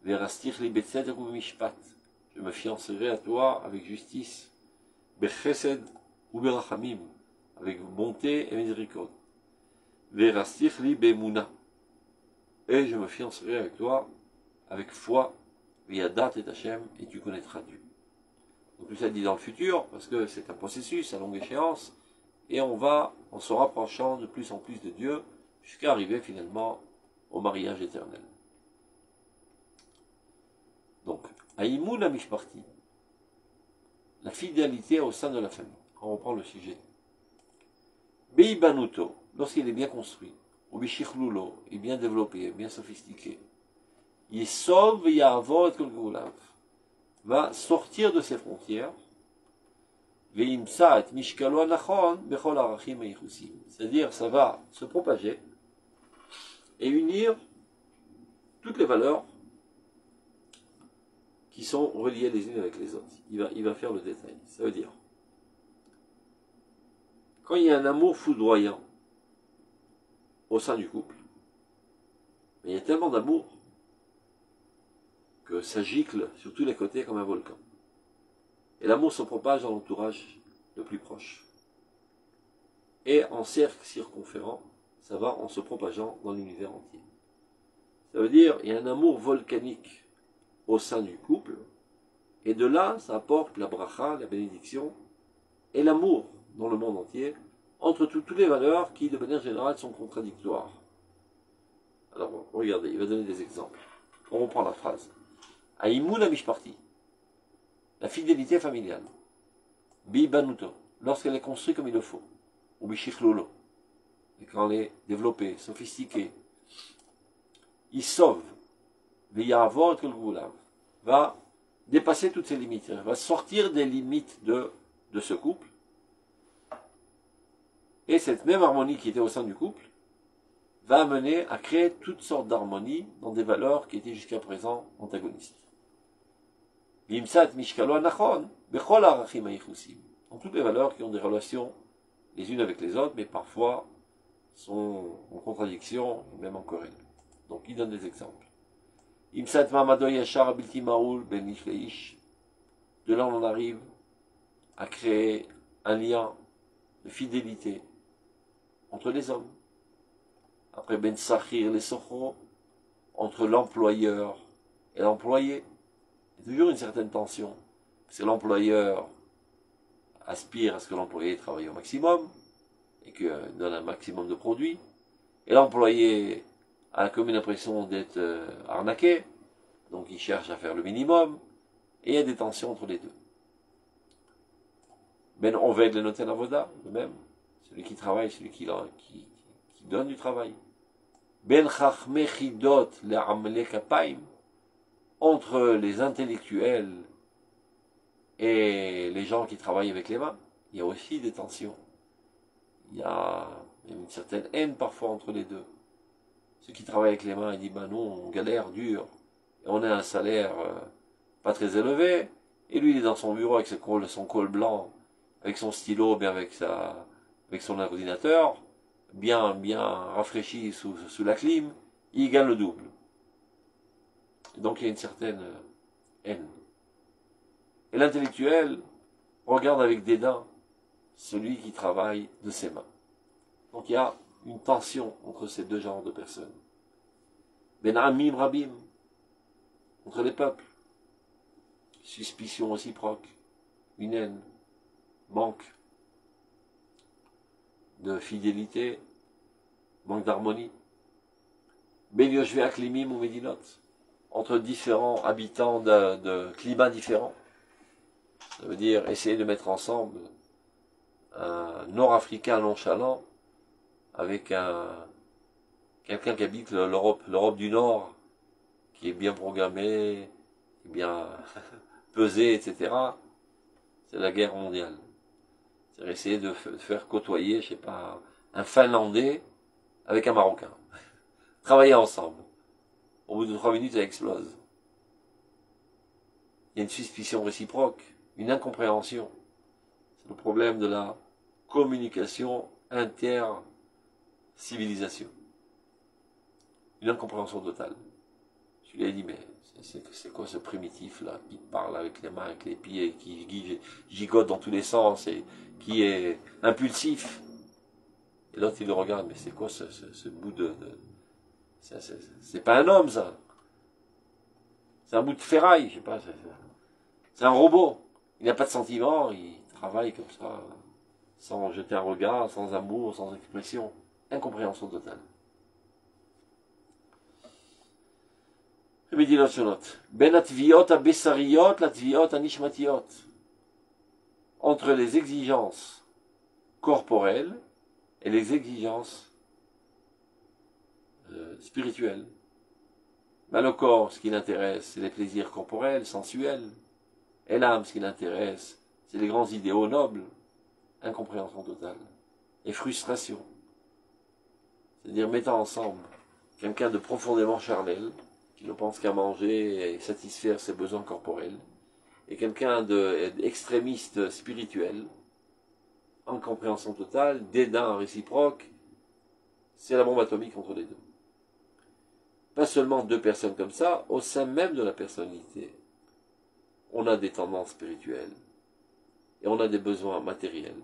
Verastich li betzedek u mishpat. Je me fiancerai à toi avec justice. Bechesed ou berachamim. Avec bonté et miséricorde. Verastich li be'emuna. Et je me fiancerai avec toi avec foi. Viadat et Hashem, et tu connaîtras Dieu. Donc tout ça dit dans le futur, parce que c'est un processus à longue échéance, et on va en se rapprochant de plus en plus de Dieu, jusqu'à arriver finalement au mariage éternel. Donc, Aïmoun la Mishparti, la fidélité au sein de la famille. On reprend le sujet. Beibanuto, lorsqu'il est bien construit, ou Bishiklulo, est bien développé, bien sophistiqué, Yesov Ya'avor et Kolgulav, va sortir de ses frontières, Veimsa et Mishkalo Anachon, Bechol Arachim Eichusim. C'est-à-dire, ça va se propager et unir toutes les valeurs qui sont reliées les unes avec les autres. Il va faire le détail. Ça veut dire, quand il y a un amour foudroyant au sein du couple, il y a tellement d'amour que ça gicle sur tous les côtés comme un volcan. Et l'amour se propage dans l'entourage le plus proche. Et en cercle circonférent, ça va en se propageant dans l'univers entier. Ça veut dire, il y a un amour volcanique au sein du couple, et de là, ça apporte la bracha, la bénédiction, et l'amour dans le monde entier, entre toutes les valeurs qui, de manière générale, sont contradictoires. Alors, regardez, il va donner des exemples. On reprend la phrase. Aïmou la mishparti, la fidélité familiale. Bibanuto, lorsqu'elle est construite comme il le faut. Ou bishichlolo, et quand elle est développée, sophistiquée. Isov, veyavor et kolgulav, va dépasser toutes ses limites, va sortir des limites de ce couple. Et cette même harmonie qui était au sein du couple va amener à créer toutes sortes d'harmonies dans des valeurs qui étaient jusqu'à présent antagonistes. Vimsat mishkalo anachon, bechol arachim aichusim. Dans toutes les valeurs qui ont des relations les unes avec les autres, mais parfois sont en contradiction, même en querelle. Donc il donne des exemples. Imsat mamado yashar abilti maoul ben ish leish. De là on arrive à créer un lien de fidélité entre les hommes. Après ben sachir les sochro, entre l'employeur et l'employé. Il y a toujours une certaine tension. Parce que l'employeur aspire à ce que l'employé travaille au maximum et qu'il donne un maximum de produits. Et l'employé a comme une impression d'être arnaqué, donc il cherche à faire le minimum, et il y a des tensions entre les deux. Ben Oved le noten avoda, le même, celui qui travaille, celui qui donne du travail. Ben chachme chidot le amle kapaim, entre les intellectuels et les gens qui travaillent avec les mains, il y a aussi des tensions. Il y a une certaine haine parfois entre les deux. Ceux qui travaillent avec les mains, ils disent, ben non, on galère dur, et on a un salaire pas très élevé, et lui il est dans son bureau avec son col blanc, avec son stylo, bien avec son ordinateur, bien rafraîchi sous la clim, il gagne le double. Donc il y a une certaine haine. Et l'intellectuel regarde avec dédain celui qui travaille de ses mains. Donc il y a une tension entre ces deux genres de personnes. Ben amim rabim, entre les peuples. Suspicion réciproque, une haine, manque de fidélité, manque d'harmonie. Ben yoshve aklimim ou medinot, entre différents habitants de climats différents. Ça veut dire essayer de mettre ensemble un nord-africain nonchalant avec quelqu'un qui habite l'Europe du Nord, qui est bien programmé, bien pesé, etc. C'est la guerre mondiale. C'est essayer de faire côtoyer, je sais pas, un Finlandais avec un Marocain. Travailler ensemble. Au bout de 3 minutes, ça explose. Il y a une suspicion réciproque, une incompréhension. C'est le problème de la communication inter-civilisation. Une incompréhension totale. Je lui ai dit, mais c'est quoi ce primitif là, qui parle avec les mains, avec les pieds, qui gigote dans tous les sens et qui est impulsif. Et l'autre il le regarde, mais c'est quoi ce bout de c'est pas un homme ça. C'est un bout de ferraille, je sais pas. C'est un robot. Il n'a pas de sentiment, il travaille comme ça. sans jeter un regard, sans amour, sans expression, incompréhension totale. במדינות שונות, בין התביעות הבשריות לתביעות הנשמתיות, entre les exigences corporelles et les exigences spirituelles. Ben, le corps, ce qui l'intéresse, c'est les plaisirs corporels, sensuels, et l'âme, ce qui l'intéresse, c'est les grands idéaux nobles, incompréhension totale, et frustration. C'est-à-dire mettant ensemble quelqu'un de profondément charnel, qui ne pense qu'à manger et satisfaire ses besoins corporels, et quelqu'un d'extrémiste spirituel, en compréhension totale, dédain réciproque, c'est la bombe atomique entre les deux. Pas seulement deux personnes comme ça, au sein même de la personnalité, on a des tendances spirituelles, et on a des besoins matériels.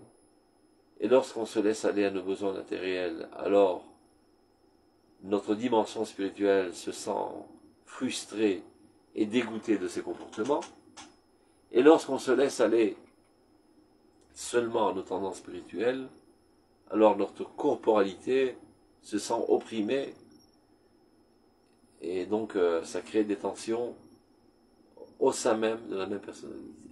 Et lorsqu'on se laisse aller à nos besoins matériels, alors notre dimension spirituelle se sent frustrée et dégoûtée de ses comportements. Et lorsqu'on se laisse aller seulement à nos tendances spirituelles, alors notre corporalité se sent opprimée, et donc ça crée des tensions au sein même de la même personnalité.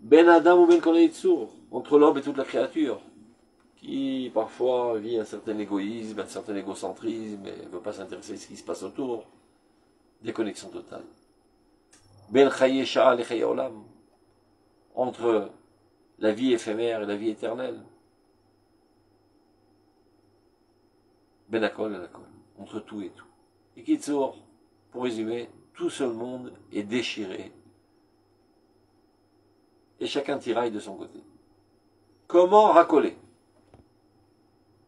Ben Adam ou Ben Koleitsour, entre l'homme et toute la créature, qui parfois vit un certain égoïsme, un certain égocentrisme, et ne veut pas s'intéresser à ce qui se passe autour, déconnexion totale. Ben Chaye Sha'al et Chaye Olam, entre la vie éphémère et la vie éternelle. Ben Akol et Akol, entre tout et tout. Et Kitsour, pour résumer, tout ce monde est déchiré. Et chacun tiraille de son côté. Comment racoler?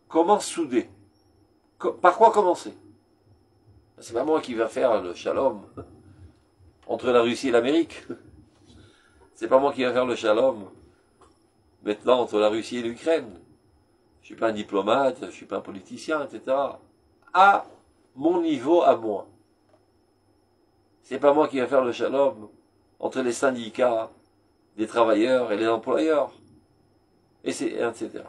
Comment souder? Par quoi commencer? C'est pas moi qui va faire le shalom entre la Russie et l'Amérique. C'est pas moi qui va faire le shalom maintenant entre la Russie et l'Ukraine. Je suis pas un diplomate, je suis pas un politicien, etc. À mon niveau, à moi. C'est pas moi qui va faire le shalom entre les syndicats des travailleurs et les employeurs, et etc.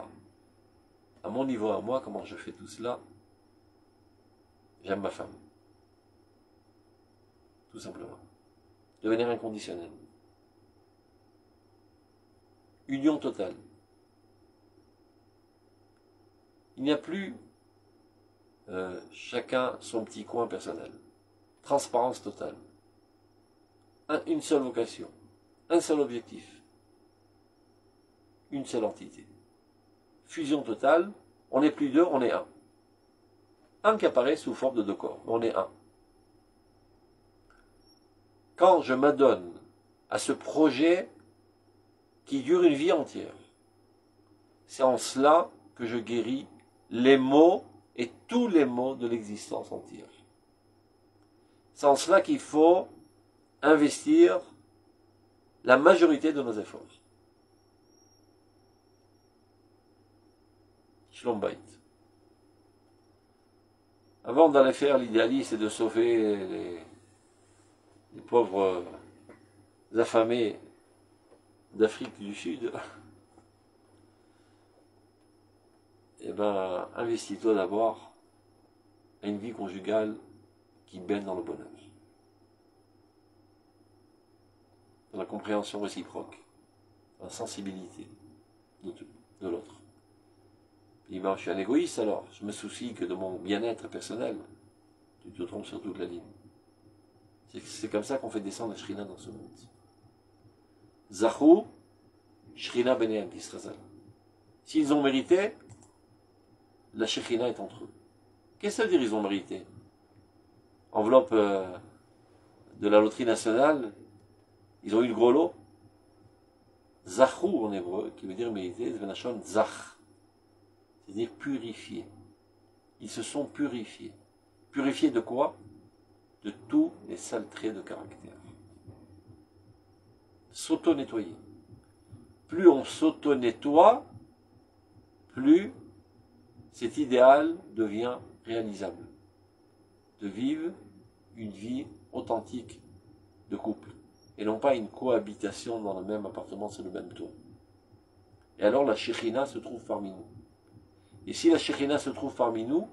À mon niveau, à moi, comment je fais tout cela? J'aime ma femme. Tout simplement. De manière inconditionnelle. Union totale. Il n'y a plus chacun son petit coin personnel. Transparence totale. Une seule vocation. Un seul objectif. Une seule entité. Fusion totale, on n'est plus deux, on est un. Un qui apparaît sous forme de deux corps, on est un. Quand je m'adonne à ce projet qui dure une vie entière, c'est en cela que je guéris les maux et tous les maux de l'existence entière. C'est en cela qu'il faut investir la majorité de nos efforts. Shalom Bayit. Avant d'aller faire l'idéaliste et de sauver les pauvres affamés d'Afrique du Sud, eh ben, investis-toi d'abord à une vie conjugale qui baigne dans le bonheur, dans la compréhension réciproque, dans la sensibilité de l'autre. Il dit, ben, je suis un égoïste alors, je me soucie que de mon bien-être personnel. Tu te trompes sur toute la ligne. C'est comme ça qu'on fait descendre la Shrina dans ce monde. Zachou, Shrina Benehem, Israël. S'ils ont mérité, la Shrina est entre eux. Qu'est-ce que ça veut dire ils ont mérité? Enveloppe de la loterie nationale, ils ont eu le gros lot. Zachou en hébreu, qui veut dire mérité, Zvenachon Zach. C'est-à-dire purifiés. Ils se sont purifiés. Purifiés de quoi? De tous les sales traits de caractère. S'auto-nettoyer. Plus on s'auto-nettoie, plus cet idéal devient réalisable. De vivre une vie authentique de couple. Et non pas une cohabitation dans le même appartement sur le même toit. Et alors la Shekhina se trouve parmi nous. Et si la Shekhina se trouve parmi nous,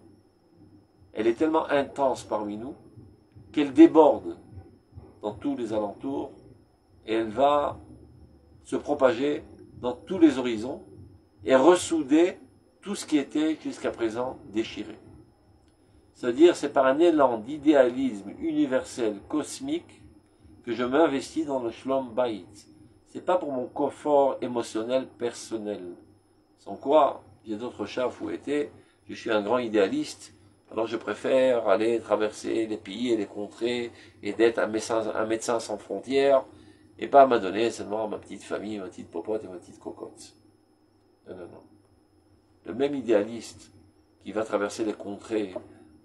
elle est tellement intense parmi nous qu'elle déborde dans tous les alentours et elle va se propager dans tous les horizons et ressouder tout ce qui était jusqu'à présent déchiré. C'est-à-dire, c'est par un élan d'idéalisme universel, cosmique, que je m'investis dans le Shlom Bayit. C'est pas pour mon confort émotionnel personnel. Sans quoi, j'ai d'autres chats fouettés, je suis un grand idéaliste, alors je préfère aller traverser les pays et les contrées et d'être un médecin sans frontières et pas m'adonner seulement à ma petite famille, ma petite popote et ma petite cocotte. Non, non, non. Le même idéaliste qui va traverser les contrées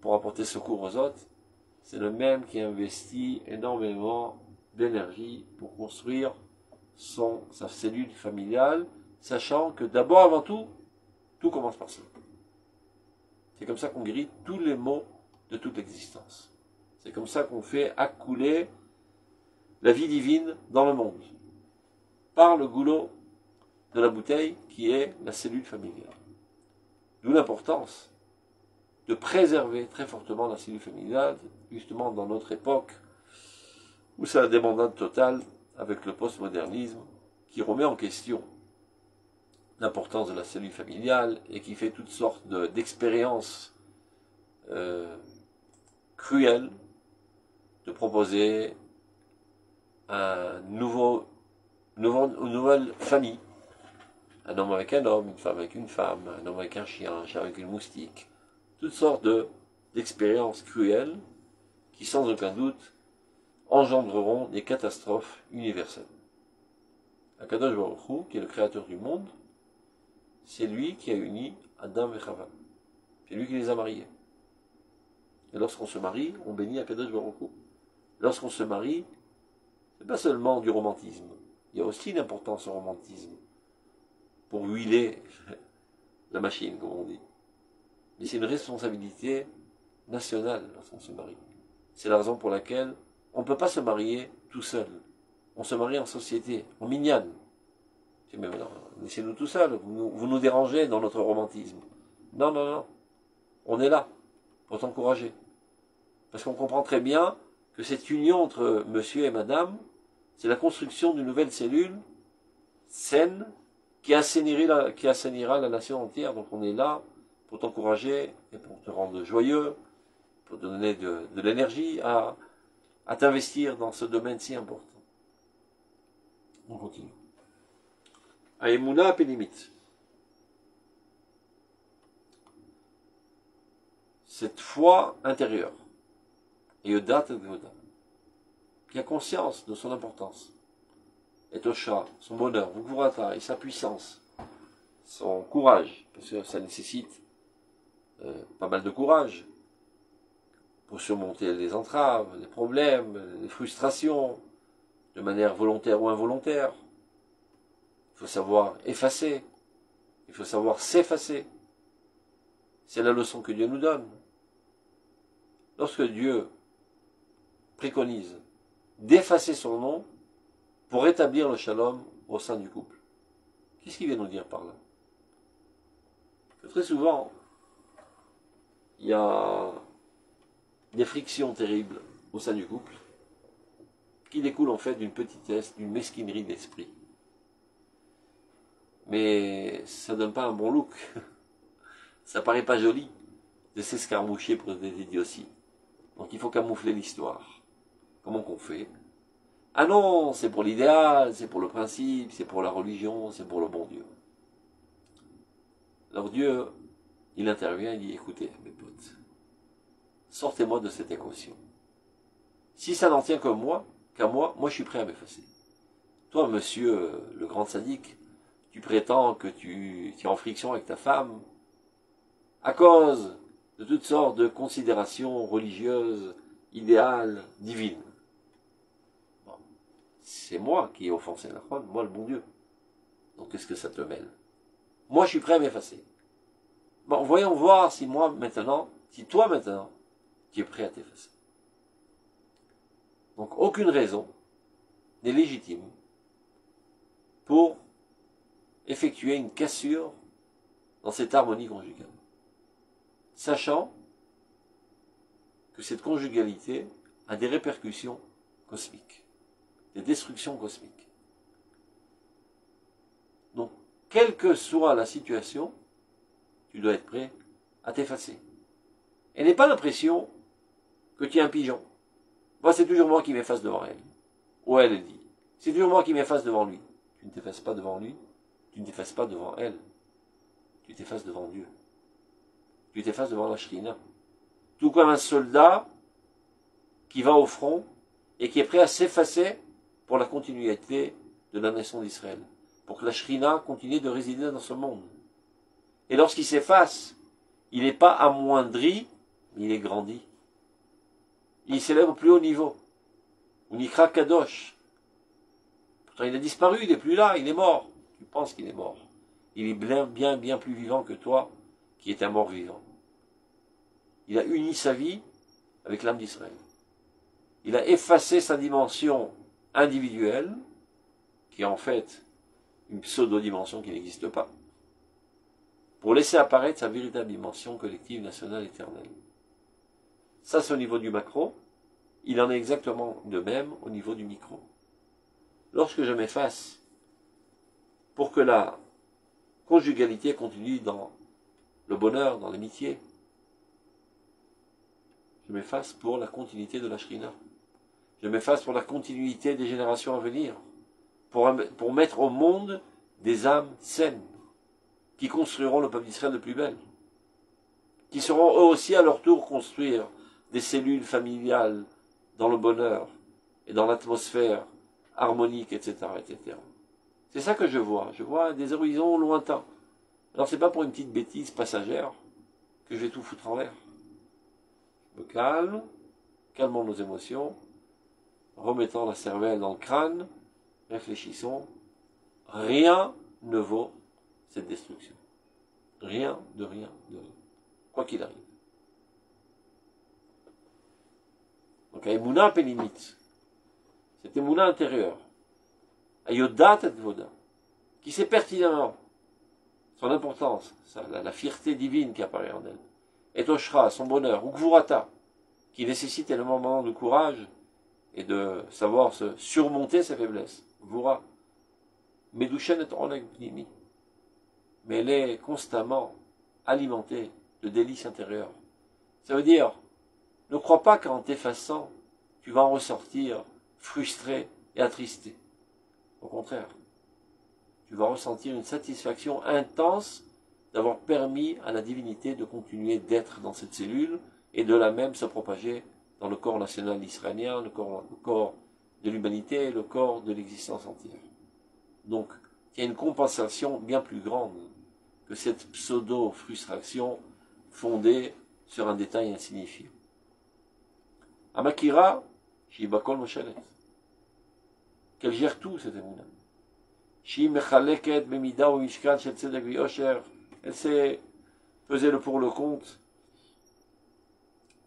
pour apporter secours aux autres, c'est le même qui investit énormément d'énergie pour construire sa cellule familiale, sachant que d'abord, avant tout, tout commence par ça. C'est comme ça qu'on guérit tous les maux de toute l'existence. C'est comme ça qu'on fait accouler la vie divine dans le monde, par le goulot de la bouteille qui est la cellule familiale. D'où l'importance de préserver très fortement la cellule familiale, justement dans notre époque, où c'est la débandade totale avec le postmodernisme, qui remet en question l'importance de la cellule familiale et qui fait toutes sortes d'expériences cruelles de proposer une nouvelle famille. Un homme avec un homme, une femme avec une femme, un homme avec un chien avec une moustique. Toutes sortes d'expériences cruelles qui, sans aucun doute, engendreront des catastrophes universelles. Akadosh Baruch Hu, qui est le créateur du monde, c'est lui qui a uni Adam et Chava. C'est lui qui les a mariés. Et lorsqu'on se marie, on bénit Akadosh Baruch Hu. Lorsqu'on se marie, c'est pas seulement du romantisme. Il y a aussi une importance au romantisme. Pour huiler la machine, comme on dit. Mais c'est une responsabilité nationale lorsqu'on se marie. C'est la raison pour laquelle on ne peut pas se marier tout seul. On se marie en société, en mignonne. Mais non, laissez-nous tout seuls, vous nous dérangez dans notre romantisme. Non, non, non. On est là pour t'encourager. Parce qu'on comprend très bien que cette union entre monsieur et madame, c'est la construction d'une nouvelle cellule saine qui assainira la nation entière. Donc on est là pour t'encourager et pour te rendre joyeux, pour te donner de l'énergie à t'investir dans ce domaine si important. On continue. Aïmouna Pélimite. Cette foi intérieure, et Yodat et Gvoda, qui a conscience de son importance, et Tosha, son bonheur, Vugvurata, et sa puissance, son courage, parce que ça nécessite pas mal de courage pour surmonter les entraves, les problèmes, les frustrations, de manière volontaire ou involontaire. Il faut savoir effacer, il faut savoir s'effacer. C'est la leçon que Dieu nous donne. Lorsque Dieu préconise d'effacer son nom pour rétablir le shalom au sein du couple, qu'est-ce qu'il vient nous dire par là? Que très souvent, il y a des frictions terribles au sein du couple qui découlent en fait d'une petitesse, d'une mesquinerie d'esprit. Mais ça donne pas un bon look. Ça paraît pas joli de s'escarmoucher pour des idioties. Donc il faut camoufler l'histoire. Comment qu'on fait? Ah non, c'est pour l'idéal, c'est pour le principe, c'est pour la religion, c'est pour le bon Dieu. Alors Dieu, il intervient et dit, écoutez, mes potes, sortez-moi de cette équation. Si ça n'en tient qu'à moi, moi je suis prêt à m'effacer. Toi, monsieur le grand sadique, tu prétends que tu es en friction avec ta femme à cause de toutes sortes de considérations religieuses, idéales, divines. Bon. C'est moi qui ai offensé la femme, moi le bon Dieu. Donc qu'est-ce que ça te mêle? Moi je suis prêt à m'effacer. Bon, voyons voir si toi maintenant, tu es prêt à t'effacer. Donc aucune raison n'est légitime pour effectuer une cassure dans cette harmonie conjugale, sachant que cette conjugalité a des répercussions cosmiques, des destructions cosmiques. Donc, quelle que soit la situation, tu dois être prêt à t'effacer. Et n'aie pas l'impression que tu es un pigeon. Moi, c'est toujours moi qui m'efface devant elle. Ou elle dit, c'est toujours moi qui m'efface devant lui. Tu ne t'effaces pas devant lui, tu ne t'effaces pas devant elle. Tu t'effaces devant Dieu. Tu t'effaces devant la Shrina. Tout comme un soldat qui va au front et qui est prêt à s'effacer pour la continuité de la nation d'Israël. Pour que la Shrina continue de résider dans ce monde. Et lorsqu'il s'efface, il n'est pas amoindri, mais il est grandi. Il s'élève au plus haut niveau. Unikra Kadosh. Pourtant, il a disparu, il n'est plus là, il est mort. Tu penses qu'il est mort. Il est bien plus vivant que toi, qui est un mort vivant. Il a uni sa vie avec l'âme d'Israël. Il a effacé sa dimension individuelle, qui est en fait une pseudo-dimension qui n'existe pas, pour laisser apparaître sa véritable dimension collective, nationale, éternelle. Ça, c'est au niveau du macro. Il en est exactement de même au niveau du micro. Lorsque je m'efface pour que la conjugalité continue dans le bonheur, dans l'amitié, je m'efface pour la continuité de la Shrina. Je m'efface pour la continuité des générations à venir. Pour mettre au monde des âmes saines qui construiront le peuple d'Israël de plus belle. Qui seront eux aussi à leur tour construire des cellules familiales dans le bonheur et dans l'atmosphère harmonique, etc., etc. C'est ça que je vois. Je vois des horizons lointains. Alors c'est pas pour une petite bêtise passagère que je vais tout foutre en l'air. Je me calme, calmons nos émotions, remettons la cervelle dans le crâne, réfléchissons. Rien ne vaut cette destruction. Rien de rien de rien. Quoi qu'il arrive. Donc, Emouna pélimite. Cette Emouna intérieure. Ayodat et Voda. Qui sait pertinemment son importance, la fierté divine qui apparaît en elle. Et Oshra, son bonheur. Ou Gvurata, qui nécessite énormément de courage et de savoir se surmonter ses faiblesses. Gvura. Medushen et Oneg Pnimi. Mais elle est constamment alimentée de délices intérieures. Ça veut dire, ne crois pas qu'en t'effaçant, tu vas en ressortir frustré et attristé. Au contraire, tu vas ressentir une satisfaction intense d'avoir permis à la divinité de continuer d'être dans cette cellule et de la même se propager dans le corps national israélien, le corps de l'humanité et le corps de l'existence entière. Donc, il y a une compensation bien plus grande que cette pseudo-frustration fondée sur un détail insignifiant. Amakira, Shibakol Moshelet, qu'elle gère tout, cette émouna. Shi Mechaleket, Memida ou Mishkan, Shel Tzedek V'Yosher, elle sait peser le pour le compte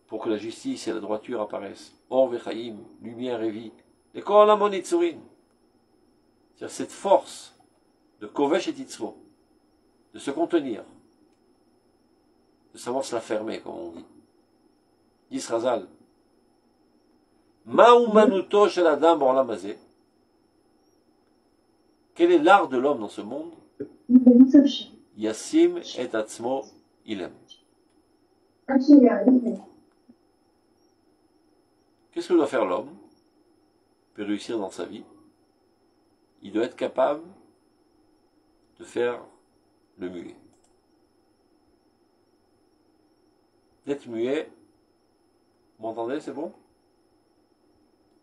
pour que la justice et la droiture apparaissent. Or Vechaim, lumière et vie. Les Kol Amon Itzurin. C'est-à-dire cette force de Kovesh et Titzro, de se contenir, de savoir se la fermer, comme on dit. Yisrazal. Ma'umanuto shel adam b'olam hazeh. Quel est l'art de l'homme dans ce monde? Yassim et atzmo ilem. Qu'est-ce que doit faire l'homme pour réussir dans sa vie? Il doit être capable de faire le muet. D'être muet, vous m'entendez, c'est bon?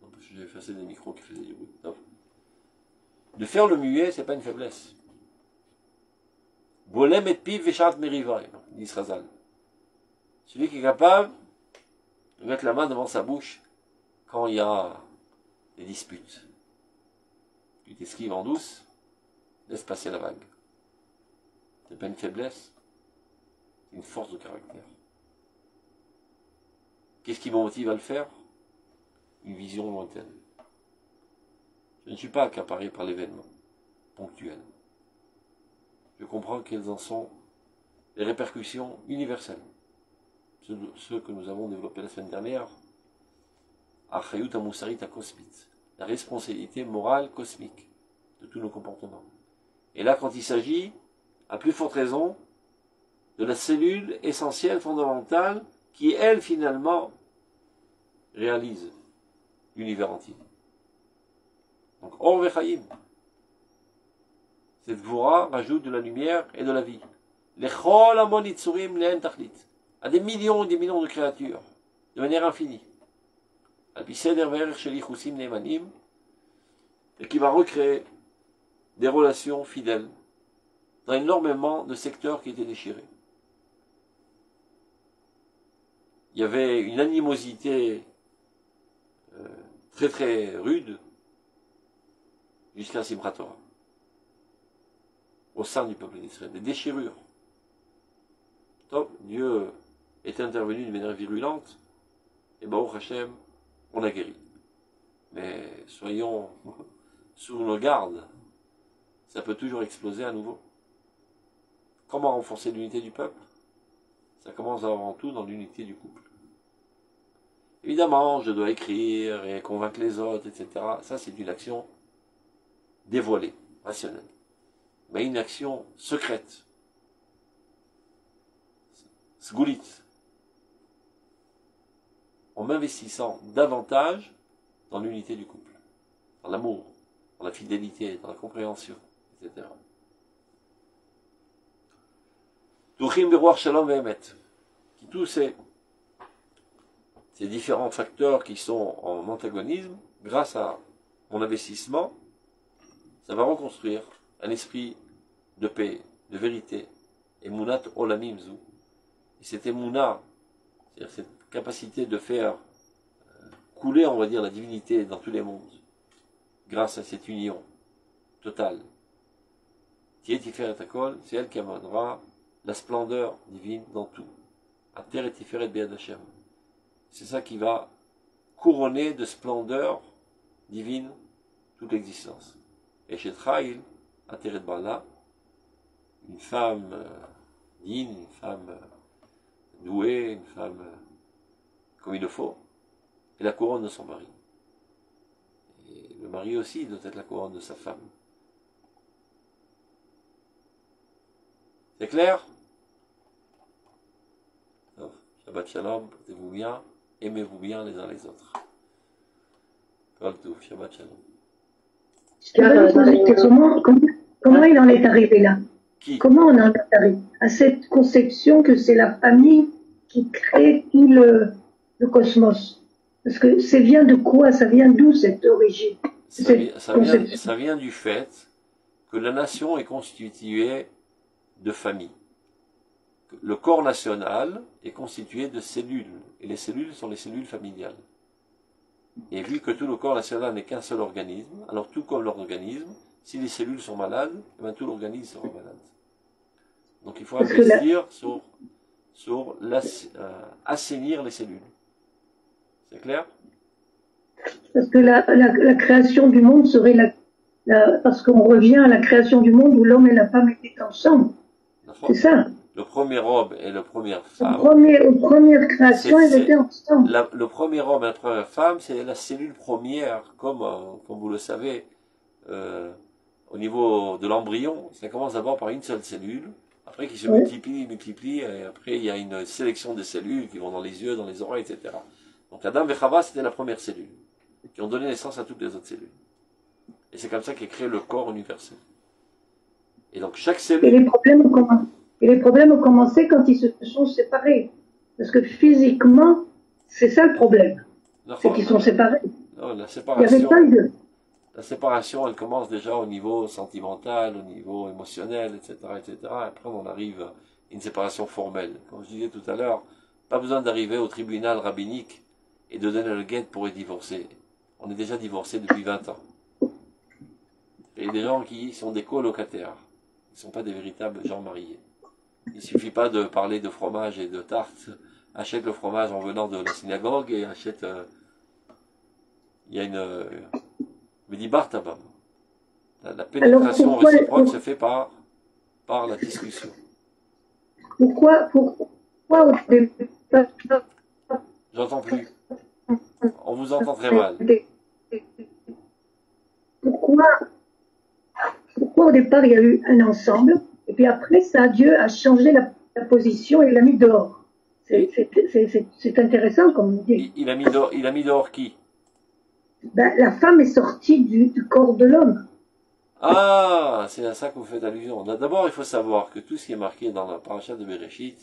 Non, parce que j'ai effacé des micros qui faisaient du bruit. Non. De faire le muet, c'est pas une faiblesse. Bolem et piv veshat meriva, dit Srazal. Celui qui est capable de mettre la main devant sa bouche quand il y a des disputes. Tu t'esquives en douce, laisse passer la vague. C'est pas une faiblesse, c'est une force de caractère. Qu'est-ce qui me motive à le faire? Une vision lointaine. Je ne suis pas accaparé par l'événement ponctuel. je comprends quelles en sont les répercussions universelles. Ceux que nous avons développés la semaine dernière, Achayut Amusarit Kosmit, la responsabilité morale cosmique de tous nos comportements. Et là, quand il s'agit, à plus forte raison, de la cellule essentielle, fondamentale, qui, elle, finalement, réalise l'univers entier. Donc, Or Vechaim. Cette Gvura rajoute de la lumière et de la vie. Lechol Amon Itzurim Le'en Tachlit. À des millions et des millions de créatures, de manière infinie. Al-Biseder Ve'erech Shel Yichusim Ne'emanim, et qui va recréer des relations fidèles dans énormément de secteurs qui étaient déchirés. Il y avait une animosité très très rude jusqu'à Simchat Torah au sein du peuple d'Israël, des déchirures. Donc, Dieu est intervenu de manière virulente et Baruch Hashem, on a guéri. Mais soyons sous nos gardes, ça peut toujours exploser à nouveau. Comment renforcer l'unité du peuple? Ça commence avant tout dans l'unité du couple. Évidemment, je dois écrire et convaincre les autres, etc. Ça, c'est une action dévoilée, rationnelle. Mais une action secrète, sgoulit, en m'investissant davantage dans l'unité du couple, dans l'amour, dans la fidélité, dans la compréhension, etc. Touchim beruach shalom ve'emet, qui tous ces différents facteurs qui sont en antagonisme, grâce à mon investissement, ça va reconstruire un esprit de paix, de vérité, emunat olamim zu. Et cette emuna, c'est-à-dire cette capacité de faire couler, on va dire, la divinité dans tous les mondes, grâce à cette union totale. Tiet Tiferet Hakol, c'est elle qui amènera la splendeur divine dans tout. Ater et Tiferet Be'ad Hashem. C'est ça qui va couronner de splendeur divine toute l'existence. Et chez Traïl, Ater et Bala, une femme digne, une femme douée, une femme comme il le faut, est la couronne de son mari. Et le mari aussi doit être la couronne de sa femme. C'est clair? Alors, Shabbat Shalom, portez-vous bien, aimez-vous bien les uns les autres. Kol Tov, Shabbat Shalom. Comment il en est arrivé là? Qui? Comment on en est arrivé à cette conception que c'est la famille qui crée tout le cosmos? Parce que ça vient de quoi? Ça vient d'où cette origine? Ça vient du fait que la nation est constituée de familles. Le corps national est constitué de cellules, et les cellules sont les cellules familiales. Et vu que tout le corps national n'est qu'un seul organisme, alors tout comme l'organisme, si les cellules sont malades, eh bien tout l'organisme sera malade. Donc il faut investir sur assainir les cellules. C'est clair? Parce que la création du monde serait parce qu'on revient à la création du monde où l'homme et la femme étaient ensemble. C'est ça. Le premier homme et la première femme. Aux premières créations, ils étaient ensemble. Le premier homme et la première femme, c'est la cellule première, comme vous le savez, au niveau de l'embryon. Ça commence d'abord par une seule cellule, après qui se multiplie, et après il y a une sélection de cellules qui vont dans les yeux, dans les oreilles, etc. Donc Adam et Chava, c'était la première cellule, qui ont donné naissance à toutes les autres cellules. Et c'est comme ça qu'est créé le corps universel. Et donc chaque cellule... Et les problèmes ont commencé quand ils se sont séparés. Parce que physiquement, c'est ça le problème. C'est qu'ils sont séparés. Non, Il y avait pas la séparation, elle commence déjà au niveau sentimental, au niveau émotionnel, etc., etc. Après, on arrive à une séparation formelle. Comme je disais tout à l'heure, pas besoin d'arriver au tribunal rabbinique et de donner le guet pour être divorcé. On est déjà divorcé depuis 20 ans. Et il y a des gens qui sont des colocataires. Ils ne sont pas des véritables gens mariés. Il ne suffit pas de parler de fromage et de tarte. Achète le fromage en venant de la synagogue et achète... il y a une... me dit Bartabam. La pénétration réciproque se fait par par la discussion. Pourquoi au départ, J'entends plus. On vous entend très mal. pourquoi, pourquoi au départ il y a eu un ensemble, et puis après ça, Dieu a changé la position et l'a mis dehors. C'est intéressant comme idée. Il a mis dehors qui? Ben, la femme est sortie du corps de l'homme. Ah, c'est à ça que vous faites allusion. D'abord, il faut savoir que tout ce qui est marqué dans la paracha de Bereshit,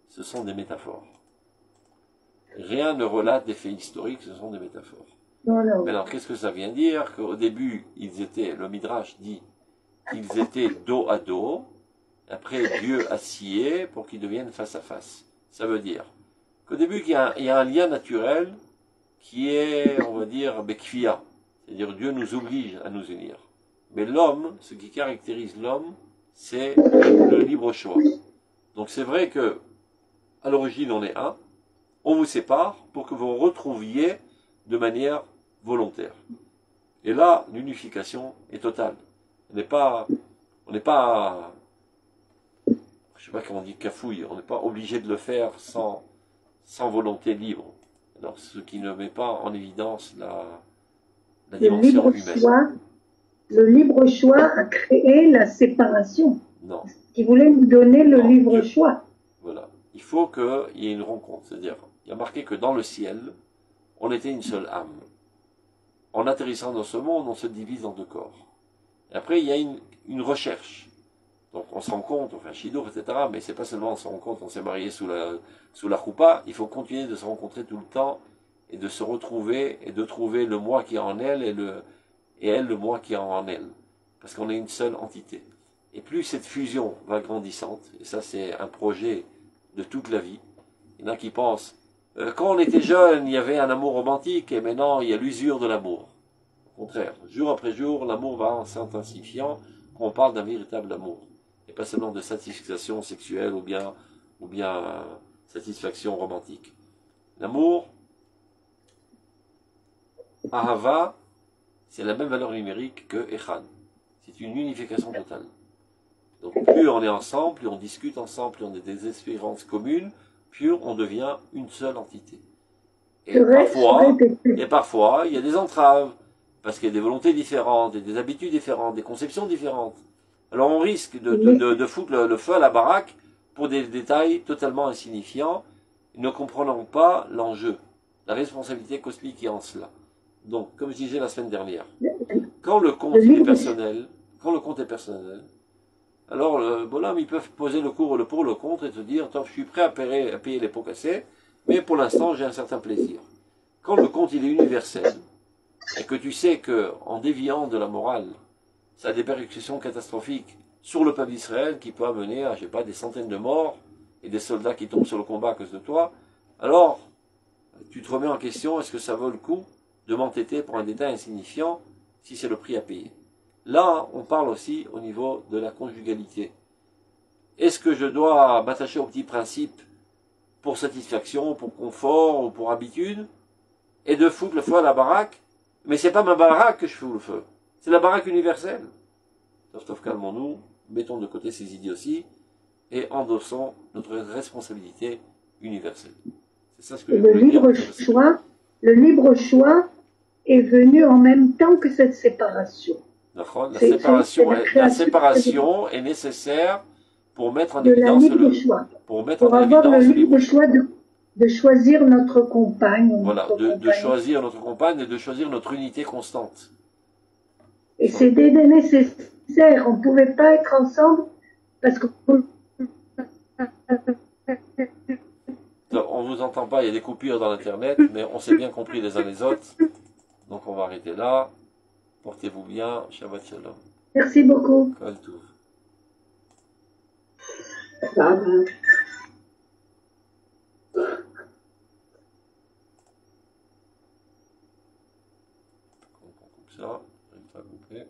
ce sont des métaphores. Rien ne relate des faits historiques, ce sont des métaphores. Non, non. Mais alors, qu'est-ce que ça vient dire? Qu'au début, le Midrash dit qu'ils étaient dos à dos, après Dieu a scié pour qu'ils deviennent face à face. Ça veut dire qu'au début, il y a un lien naturel qui est, on va dire, bekfia, c'est-à-dire Dieu nous oblige à nous unir. Mais l'homme, ce qui caractérise l'homme, c'est le libre choix. Donc c'est vrai que, à l'origine, on est un, on vous sépare pour que vous vous retrouviez de manière volontaire. Et là, l'unification est totale. On n'est pas, je sais pas comment on dit, cafouille, on n'est pas obligé de le faire sans volonté libre. Alors, ce qui ne met pas en évidence la dimension humaine. Le libre choix a créé la séparation. Non. Qui voulait nous donner le libre choix. Voilà. Il faut qu'il y ait une rencontre. C'est-à-dire, il y a marqué que dans le ciel, on était une seule âme. En atterrissant dans ce monde, on se divise en deux corps. Et après, il y a une recherche. Donc, on se rend compte, on fait un shidour, etc. Mais c'est pas seulement on se rend compte, on s'est marié sous la choupa. Il faut continuer de se rencontrer tout le temps et de se retrouver et de trouver le moi qui est en elle et elle le moi qui est en elle. Parce qu'on est une seule entité. Et plus cette fusion va grandissante, et ça c'est un projet de toute la vie, il y en a qui pensent, quand on était jeune, il y avait un amour romantique, et maintenant il y a l'usure de l'amour. Au contraire, jour après jour, l'amour va en s'intensifiant, qu'on parle d'un véritable amour. Et pas seulement de satisfaction sexuelle ou bien satisfaction romantique. L'amour, Ahava, c'est la même valeur numérique que Echad. C'est une unification totale. Donc plus on est ensemble, plus on discute ensemble, plus on a des espérances communes, plus on devient une seule entité. Et parfois, il y a des entraves, parce qu'il y a des volontés différentes, et des habitudes différentes, des conceptions différentes. Alors on risque de foutre le feu à la baraque pour des détails totalement insignifiants, ne comprenant pas l'enjeu, la responsabilité cosmique qui est en cela. Donc, comme je disais la semaine dernière, quand le compte est personnel, alors le bonhomme, ils peuvent poser le pour, le contre et te dire, je suis prêt à payer les pots cassés, mais pour l'instant, j'ai un certain plaisir. Quand le compte, il est universel, et que tu sais que, en déviant de la morale, ça a des répercussions catastrophiques sur le peuple d'Israël qui peut amener à, je sais pas, des centaines de morts et des soldats qui tombent sur le combat à cause de toi, alors, tu te remets en question, est-ce que ça vaut le coup de m'entêter pour un détail insignifiant si c'est le prix à payer? Là, on parle aussi au niveau de la conjugalité. Est-ce que je dois m'attacher aux petits principes pour satisfaction, pour confort ou pour habitude, et de foutre le feu à la baraque? Mais c'est pas ma baraque que je fous le feu, c'est la baraque universelle. Sauf calmons-nous, mettons de côté ces idioties et endossons notre responsabilité universelle. C'est ça ce que je veux dire. Le libre choix est venu en même temps que cette séparation. La séparation est nécessaire pour mettre en évidence avoir le libre choix de choisir notre compagne. Voilà, de choisir notre compagne et de choisir notre unité constante. Et c'était nécessaire. On ne pouvait pas être ensemble parce que... On ne vous entend pas, il y a des coupures dans l'internet, mais on s'est bien compris les uns les autres. Donc on va arrêter là. Portez-vous bien. Shabbat Shalom. Merci beaucoup. Kol Tov. On coupe ça. On va couper.